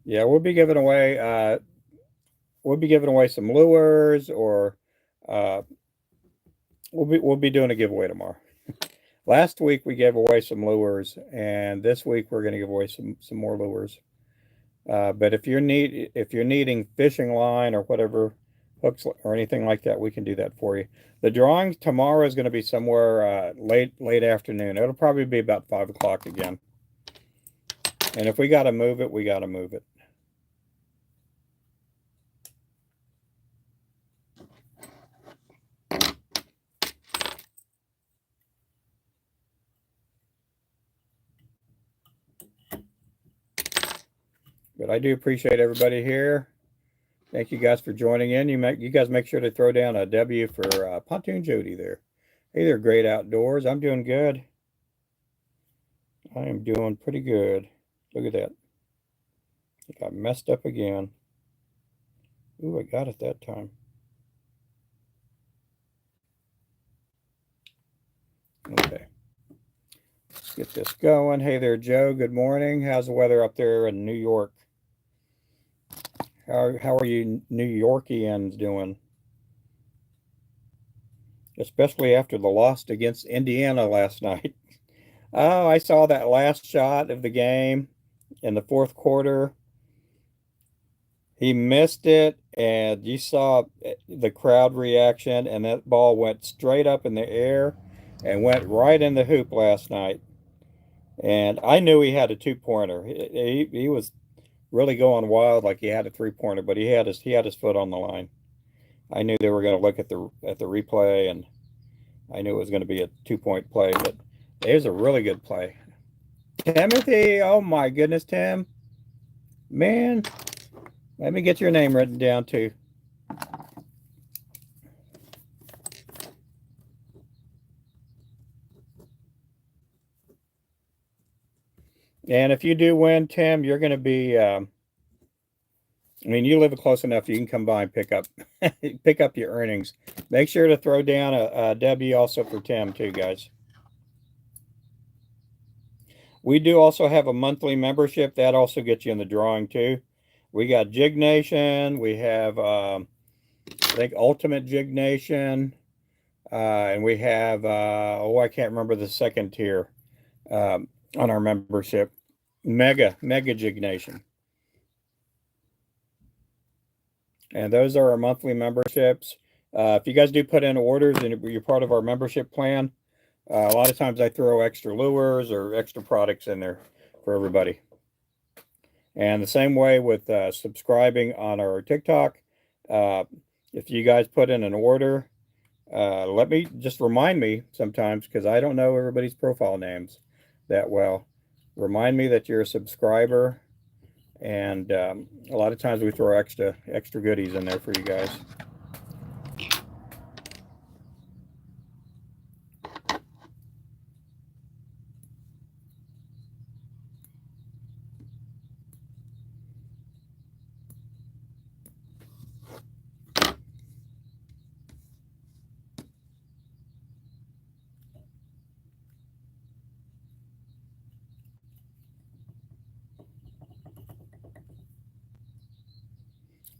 Yeah, we'll be giving away some lures, or uh, we'll be doing a giveaway tomorrow. Last week we gave away some lures, and this week we're going to give away some more lures. But if you're needing fishing line or whatever, hooks or anything like that, we can do that for you. The drawing tomorrow is going to be somewhere late afternoon. It'll probably be about 5 o'clock again. And if we got to move it, we got to move it. But I do appreciate everybody here. Thank you guys for joining in. You guys make sure to throw down a W for Pontoon Jody there. Hey there, Great Outdoors. I'm doing good. I am doing pretty good. Look at that. I think I messed up again. Ooh, I got it that time. Okay. Let's get this going. Hey there, Joe. Good morning. How's the weather up there in New York? How are you New Yorkians doing? Especially after the loss against Indiana last night. Oh, I saw that last shot of the game in the fourth quarter. He missed it, and you saw the crowd reaction, and that ball went straight up in the air and went right in the hoop last night. And I knew he had a two-pointer. He was really going wild like he had a three-pointer, but he had his foot on the line. I knew they were going to look at the replay, and I knew it was going to be a 2-point play, but it was a really good play. Timothy, oh my goodness, Tim. Man, let me get your name written down too. And if you do win, Tim, you're going to be, I mean, you live close enough, you can come by and pick up your earnings. Make sure to throw down a W also for Tim too, guys. We do also have a monthly membership that also gets you in the drawing too. We got Jig Nation. We have, I think, Ultimate Jig Nation. And we have, I can't remember the second tier on our membership. Mega Jig Nation. And those are our monthly memberships. If you guys do put in orders and you're part of our membership plan, a lot of times I throw extra lures or extra products in there for everybody. And the same way with subscribing on our TikTok. If you guys put in an order, remind me sometimes, because I don't know everybody's profile names that well. Remind me that you're a subscriber, and a lot of times we throw extra goodies in there for you guys.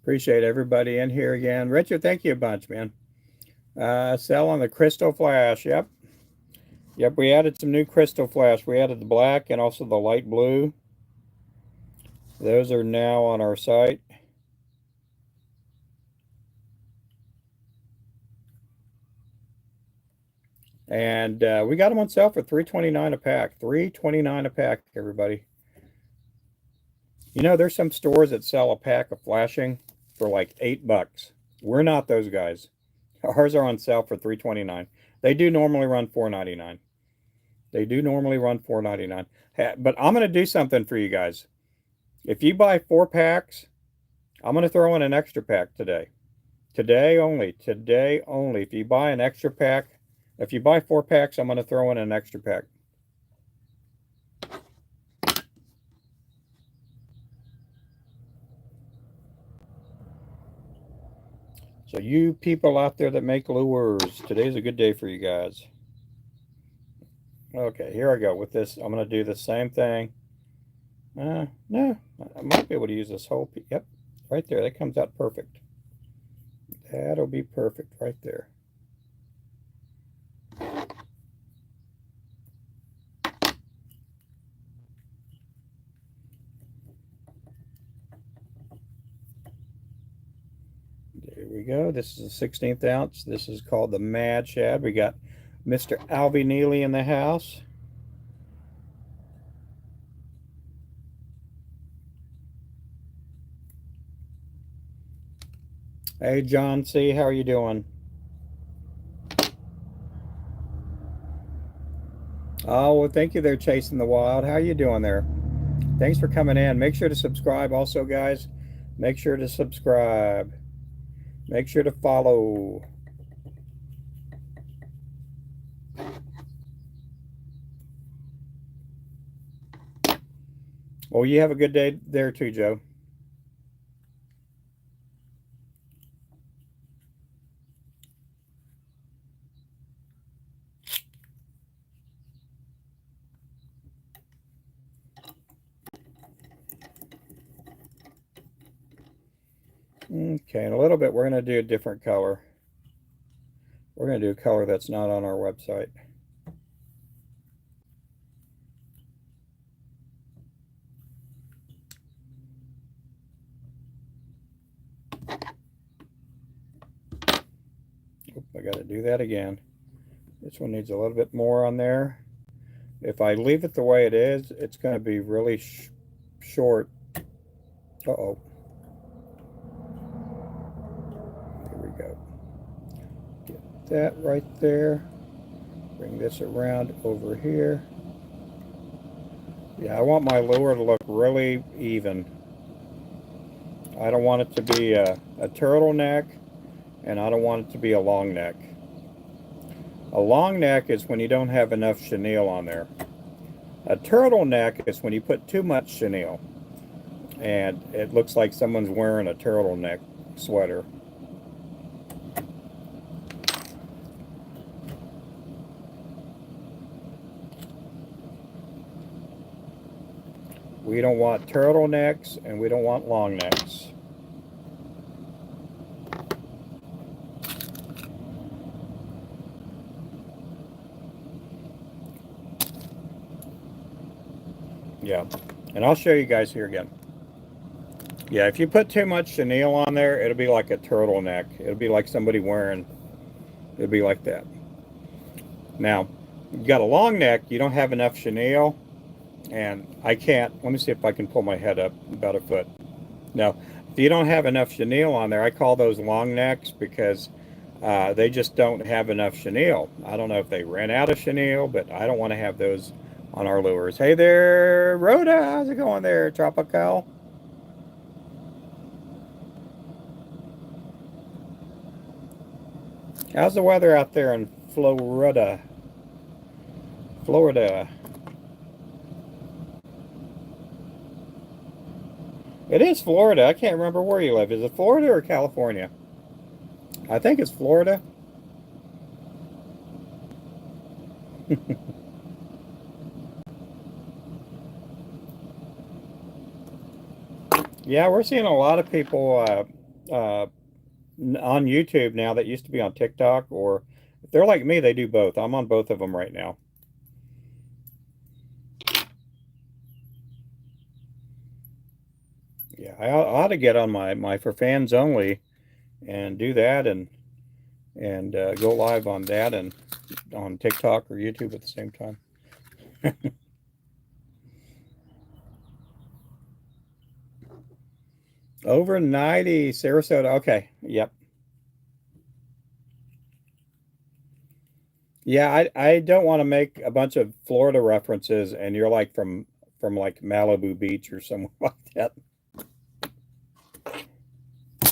Appreciate everybody in here again. Richard, thank you a bunch, man. Sell on the Crystal Flash. Yep. We added some new Crystal Flash. We added the black and also the light blue. Those are now on our site. And we got them on sale for $3.29 a pack. $3.29 a pack, everybody. You know, there's some stores that sell a pack of flashing for like $8. We're not those guys. Ours are on sale for $3.29. They do normally run $4.99. They do normally run $4.99. But I'm going to do something for you guys. If you buy 4 packs, I'm going to throw in an extra pack today. Today only. Today only. If you buy an extra pack, if you buy 4 packs, I'm going to throw in an extra pack. So you people out there that make lures, today's a good day for you guys. Okay, here I go with this. I'm going to do the same thing. No, I might be able to use this whole piece. Yep, right there. That comes out perfect. That'll be perfect right there. There we go. This is a 16th ounce. This is called the Mad Shad. We got Mr. Alvy Neely in the house. Hey, John C., how are you doing? Oh, well, thank you there, Chasing the Wild. How are you doing there? Thanks for coming in. Make sure to subscribe also, guys. Make sure to subscribe. Make sure to follow. Well, you have a good day there too, Joe. Okay, in a little bit, we're going to do a different color. We're going to do a color that's not on our website. Oop, I got to do that again. This one needs a little bit more on there. If I leave it the way it is, it's going to be really short. Uh-oh. Here we go. Get that right there. Bring this around over here. Yeah, I want my lure to look really even. I don't want it to be a turtleneck, and I don't want it to be a long neck. A long neck is when you don't have enough chenille on there. A turtleneck is when you put too much chenille, and it looks like someone's wearing a turtleneck sweater. We don't want turtlenecks, and we don't want long necks. Yeah, and I'll show you guys here again. Yeah, if you put too much chenille on there, it'll be like a turtleneck. It'll be like somebody wearing, it'll be like that. Now, you got a long neck, you don't have enough chenille, and I can't, let me see if I can pull my head up about a foot. No, if you don't have enough chenille on there, I call those long necks because they just don't have enough chenille. I don't know if they ran out of chenille, but I don't want to have those on our lures. Hey there, Rhoda, how's it going there, Tropical? How's the weather out there in Florida? Florida. It is Florida. I can't remember where you live. Is it Florida or California? I think it's Florida. Yeah, we're seeing a lot of people on YouTube now that used to be on TikTok, or if they're like me, they do both. I'm on both of them right now. Yeah, I ought to get on my for fans only and do that and go live on that and on TikTok or YouTube at the same time. Over 90, Sarasota. Okay, yep. Yeah, I don't want to make a bunch of Florida references and you're like from like Malibu Beach or somewhere like that.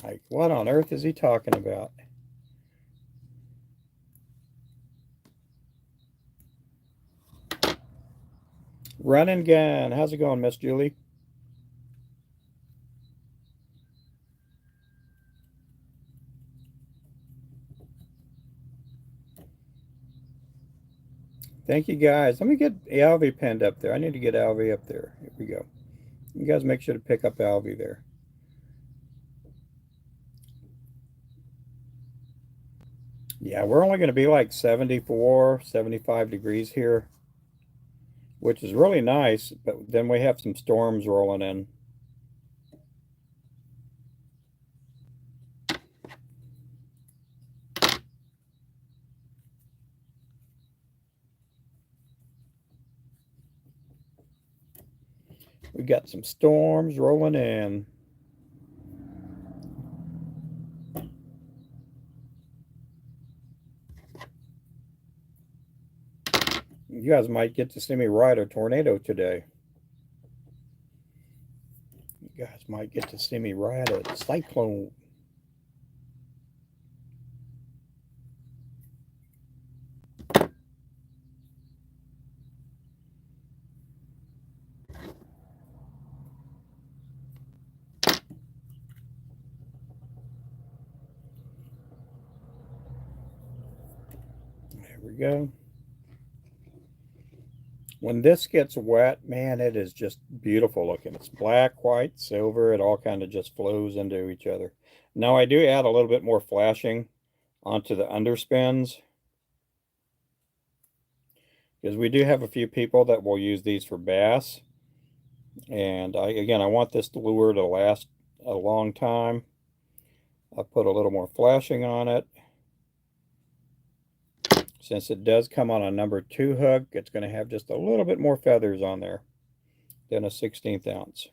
Like, what on earth is he talking about? Run and gun. How's it going, Miss Julie? Thank you guys. Let me get Alvy pinned up there. I need to get Alvy up there. Here we go. You guys make sure to pick up Alvy there. Yeah, we're only going to be like 74, 75 degrees here, which is really nice, but then we have some storms rolling in. We got some storms rolling in. You guys might get to see me ride a tornado today. You guys might get to see me ride a cyclone. There we go. When this gets wet, man, it is just beautiful looking. It's black, white, silver. It all kind of just flows into each other. Now I do add a little bit more flashing onto the underspins, because we do have a few people that will use these for bass. And again, I want this lure to last a long time. I put a little more flashing on it. Since it does come on a number 2 hook, it's going to have just a little bit more feathers on there than a 16th ounce.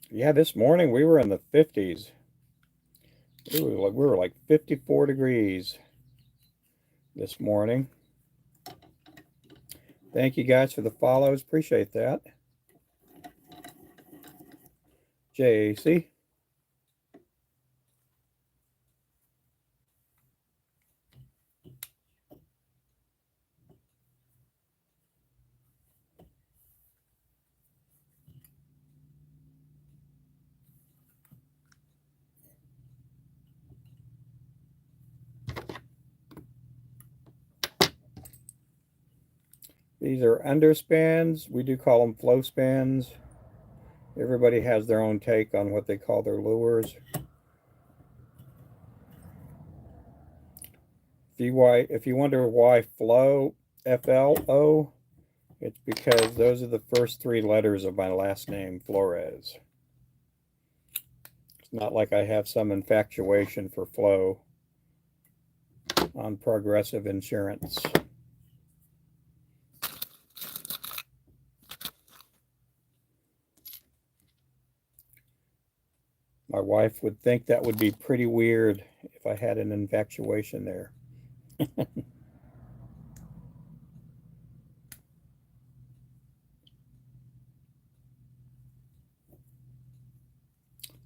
Yeah, this morning we were in the 50s. We were like 54 degrees this morning. Thank you guys for the follows. Appreciate that. JC. These are underspins. We do call them flow spins. Everybody has their own take on what they call their lures. If you wonder why flow, FLO, it's because those are the first 3 letters of my last name, Flores. It's not like I have some infatuation for flow on Progressive Insurance. My wife would think that would be pretty weird if I had an infatuation there.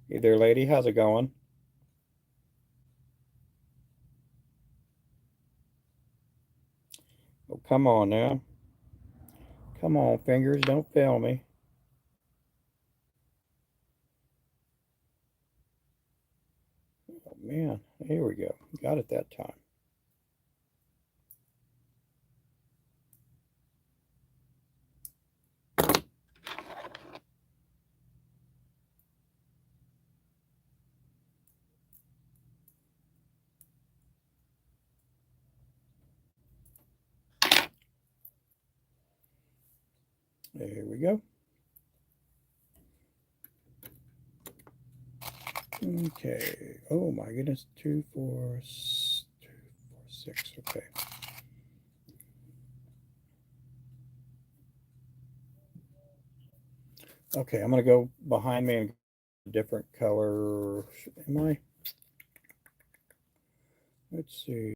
Hey there, lady. How's it going? Oh, come on now. Come on, fingers. Don't fail me. Oh, man. Here we go. Got it that time. There we go. Okay. Oh my goodness. 2, 4, 6. Okay. Okay, I'm gonna go behind me and different color. Am I? Let's see.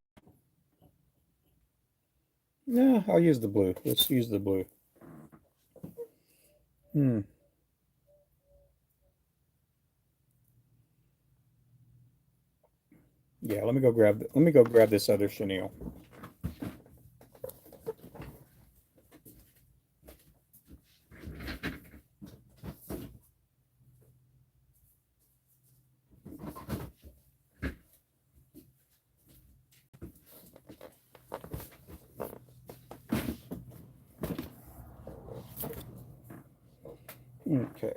Yeah, I'll use the blue. Let's use the blue. Yeah, let me go grab this other chenille. Okay.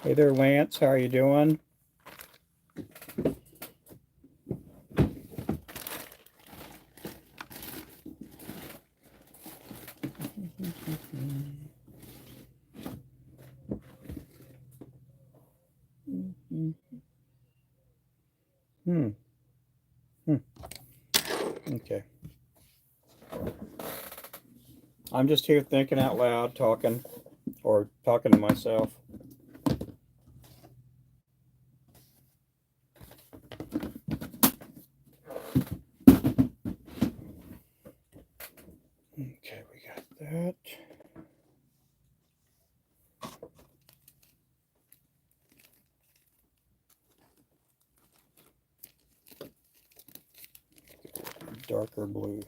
Hey there, Lance. How are you doing? Okay. I'm just here thinking out loud, talking, or talking to myself. Okay, we got that. Darker blue.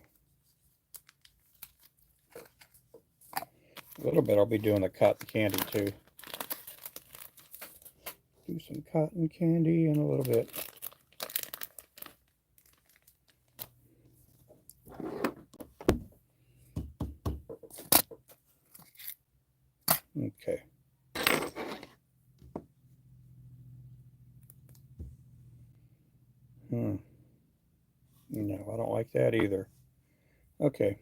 A little bit I'll be doing the cotton candy too. Do some cotton candy in a little bit. Okay. No, I don't like that either. Okay.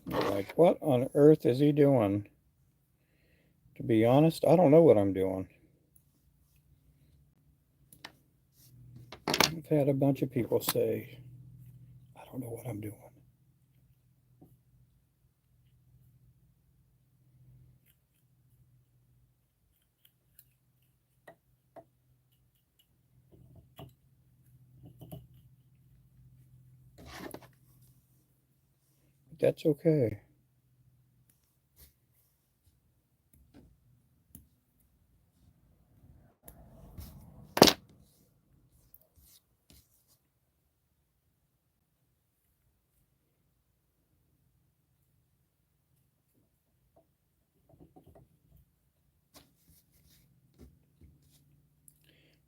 Like, what on earth is he doing? To be honest, I don't know what I'm doing. I've had a bunch of people say, I don't know what I'm doing. But that's okay.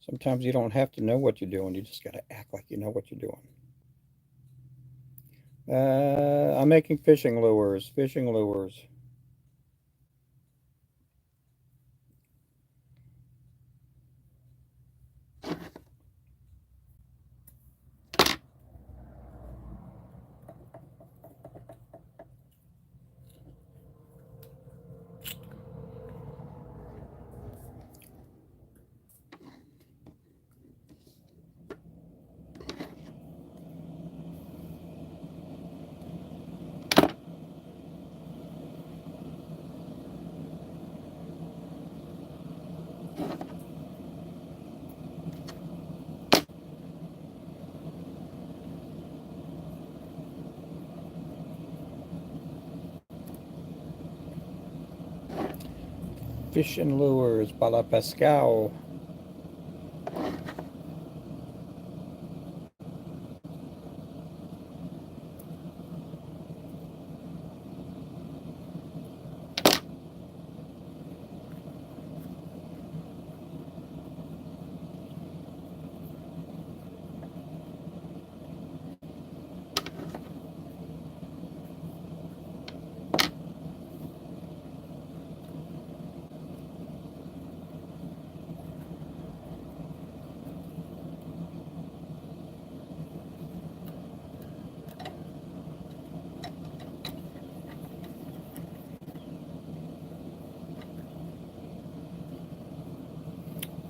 Sometimes you don't have to know what you're doing. You just got to act like you know what you're doing. I'm making fishing lures. Fishing lures. Fishing lures. Para pescado.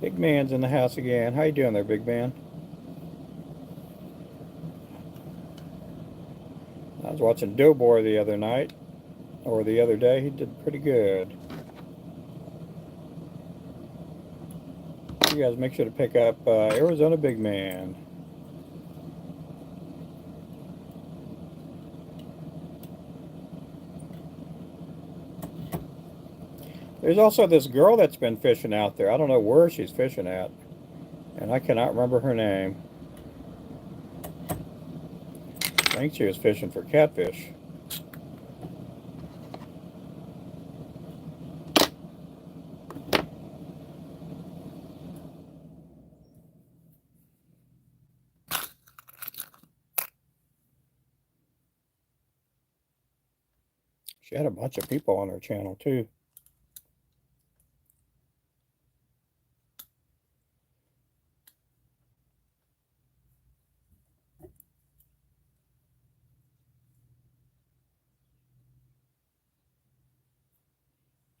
Big man's in the house again. How you doing there, big man? I was watching Doughboy the other night, or the other day. He did pretty good. You guys make sure to pick up Arizona Big Man. There's also this girl that's been fishing out there. I don't know where she's fishing at, and I cannot remember her name. I think she was fishing for catfish. She had a bunch of people on her channel too.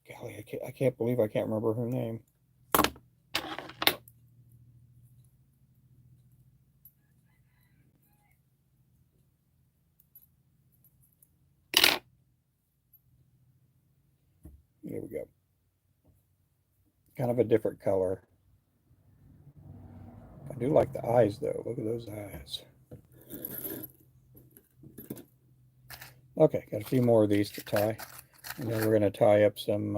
Golly, I can't believe I can't remember her name. There we go. Kind of a different color. I do like the eyes though. Look at those eyes. Okay, got a few more of these to tie. And then we're going to tie up some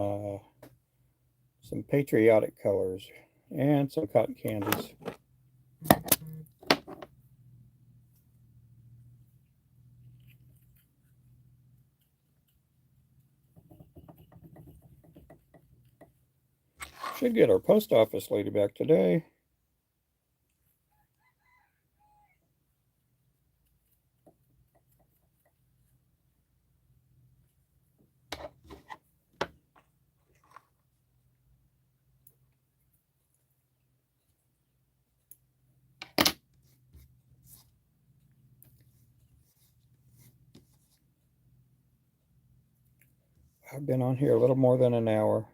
patriotic colors and some cotton candies. Should get our post office lady back today. I've been on here a little more than an hour.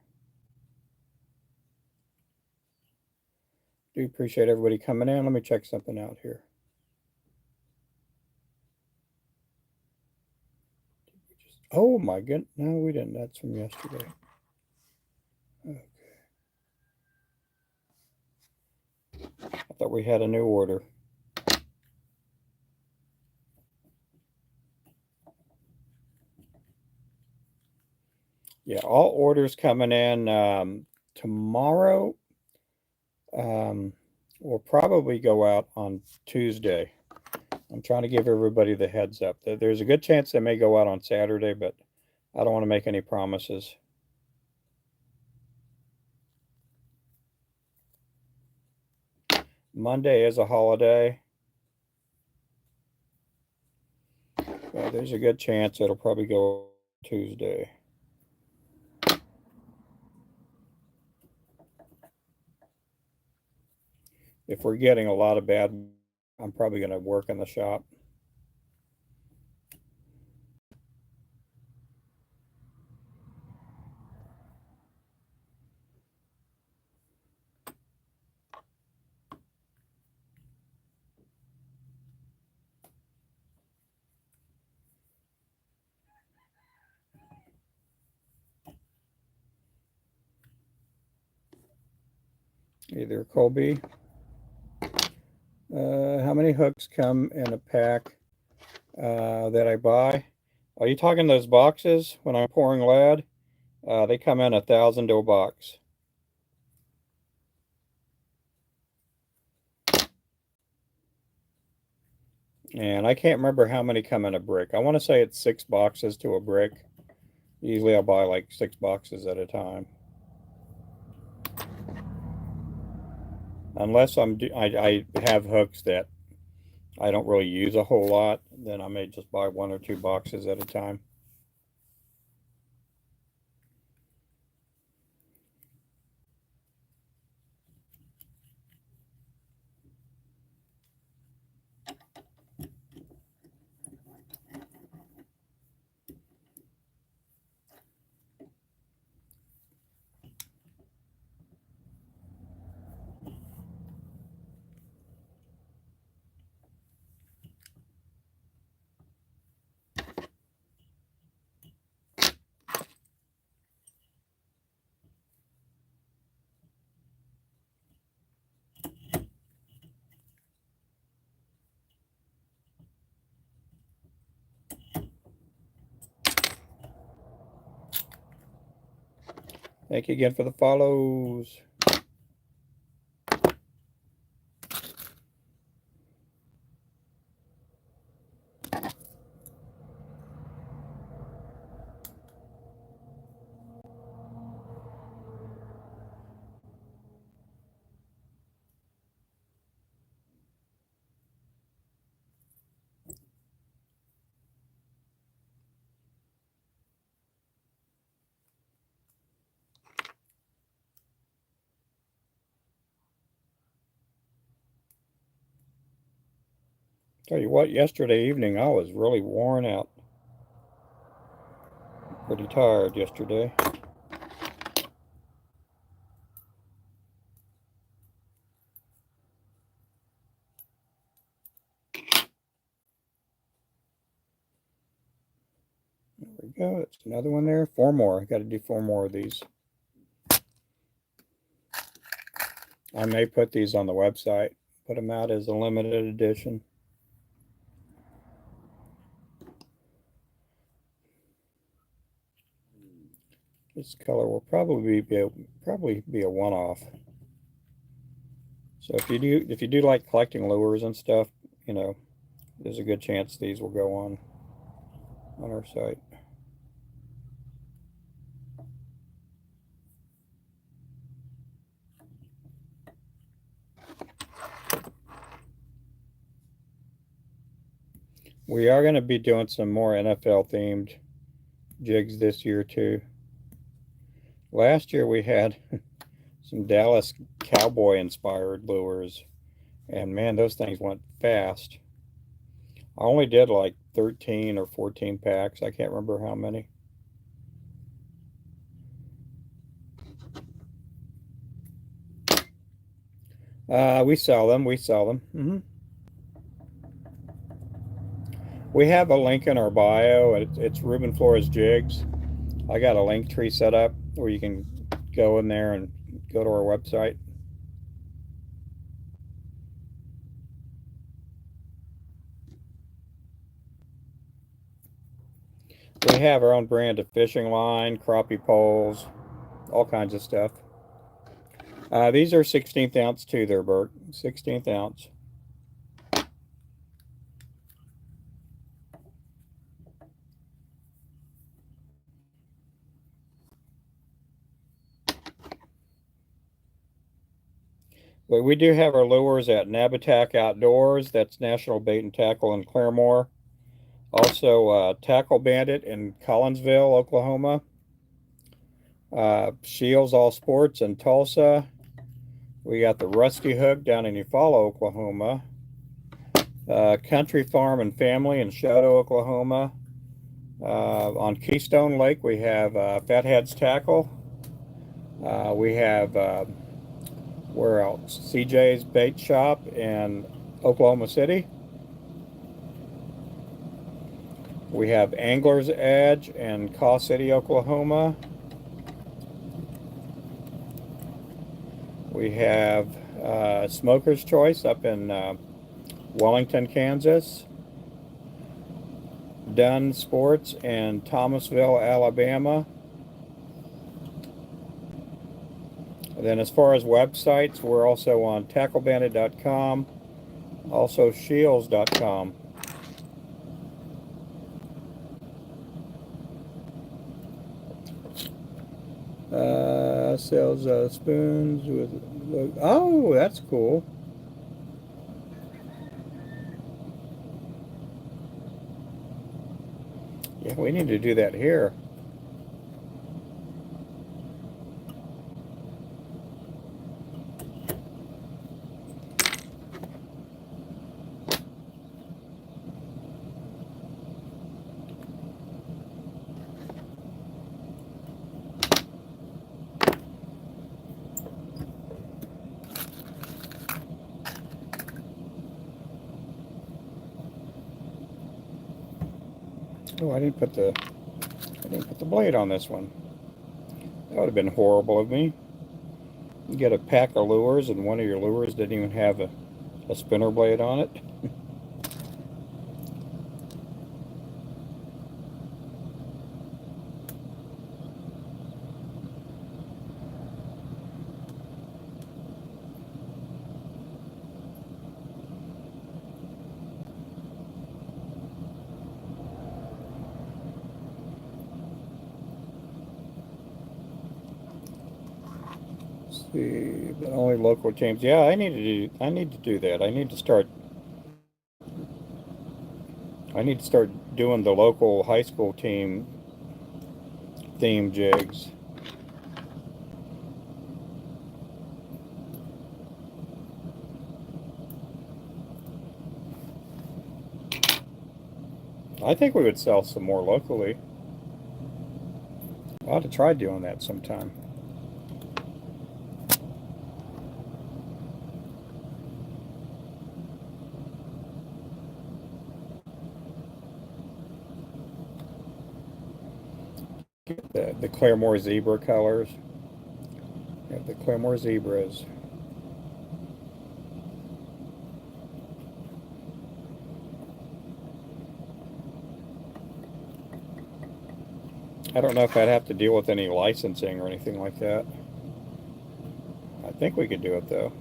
Do appreciate everybody coming in. Let me check something out here. Oh my goodness. No, we didn't. That's from yesterday. Okay. I thought we had a new order. Yeah, all orders coming in tomorrow. Will probably go out on Tuesday. I'm trying to give everybody the heads up. There's a good chance they may go out on Saturday, but I don't want to make any promises. Monday is a holiday. There's a good chance it'll probably go Tuesday. If we're getting a lot of bad, I'm probably going to work in the shop. Either Colby. How many hooks come in a pack that I buy? Are you talking those boxes when I'm pouring lead? They come in 1,000 to a box. And I can't remember how many come in a brick. I want to say it's 6 boxes to a brick. Usually I'll buy like 6 boxes at a time. Unless I have hooks that I don't really use a whole lot, then I may just buy 1 or 2 boxes at a time. Thank you again for the follows. Tell you what, yesterday evening I was really worn out. Pretty tired yesterday. There we go. That's another one there. 4 more. I got to do 4 more of these. I may put these on the website. Put them out as a limited edition. This color will probably be a one-off. So if you do like collecting lures and stuff, you know, there's a good chance these will go on our site. We are going to be doing some more NFL themed jigs this year too. Last year we had some Dallas cowboy inspired lures, and man, those things went fast. I only did like 13 or 14 packs. I can't remember how many. We sell them. We have a link in our bio. It's Ruben Flores Jigs. I got a link tree set up where you can go in there and go to our website. We have our own brand of fishing line, crappie poles, all kinds of stuff. These are 16th ounce too there, Bert. 16th ounce. But we do have our lures at Nabatac Outdoors. That's National Bait and Tackle in Claremore. Also, Tackle Bandit in Collinsville, Oklahoma. Shields All Sports in Tulsa. We got the Rusty Hook down in Eufaula, Oklahoma. Country Farm and Family in Shadow, Oklahoma. On Keystone Lake, we have Fathead's Tackle. We have, where else? CJ's Bait Shop in Oklahoma City. We have Angler's Edge in Caw City, Oklahoma. We have Smoker's Choice up in Wellington, Kansas. Dunn Sports in Thomasville, Alabama. And then as far as websites, we're also on tacklebandit.com, also shields.com. Sells spoons with, oh, that's cool. Yeah, we need to do that here. Oh, I didn't put the blade on this one. That would have been horrible of me. You get a pack of lures and one of your lures didn't even have a spinner blade on it. See, but only local teams. Yeah, I need to do that. I need to start doing the local high school team theme jigs. I think we would sell some more locally. I ought to try doing that sometime. Get the Claremore zebra colors. Have the Claremore zebras. I don't know if I'd have to deal with any licensing or anything like that. I think we could do it though.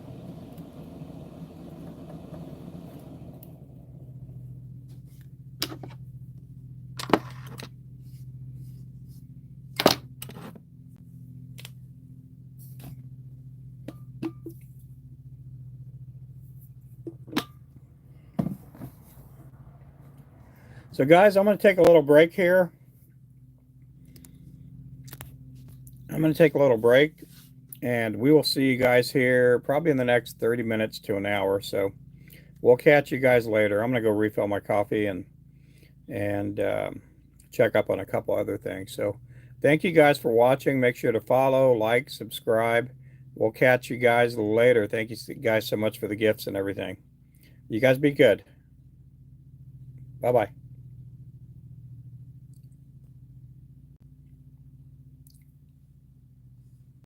So guys, I'm going to take a little break here. I'm going to take a little break, and we will see you guys here probably in the next 30 minutes to an hour. So we'll catch you guys later. I'm going to go refill my coffee and check up on a couple other things. So thank you guys for watching. Make sure to follow, like, subscribe. We'll catch you guys later. Thank you guys so much for the gifts and everything. You guys be good. Bye-bye.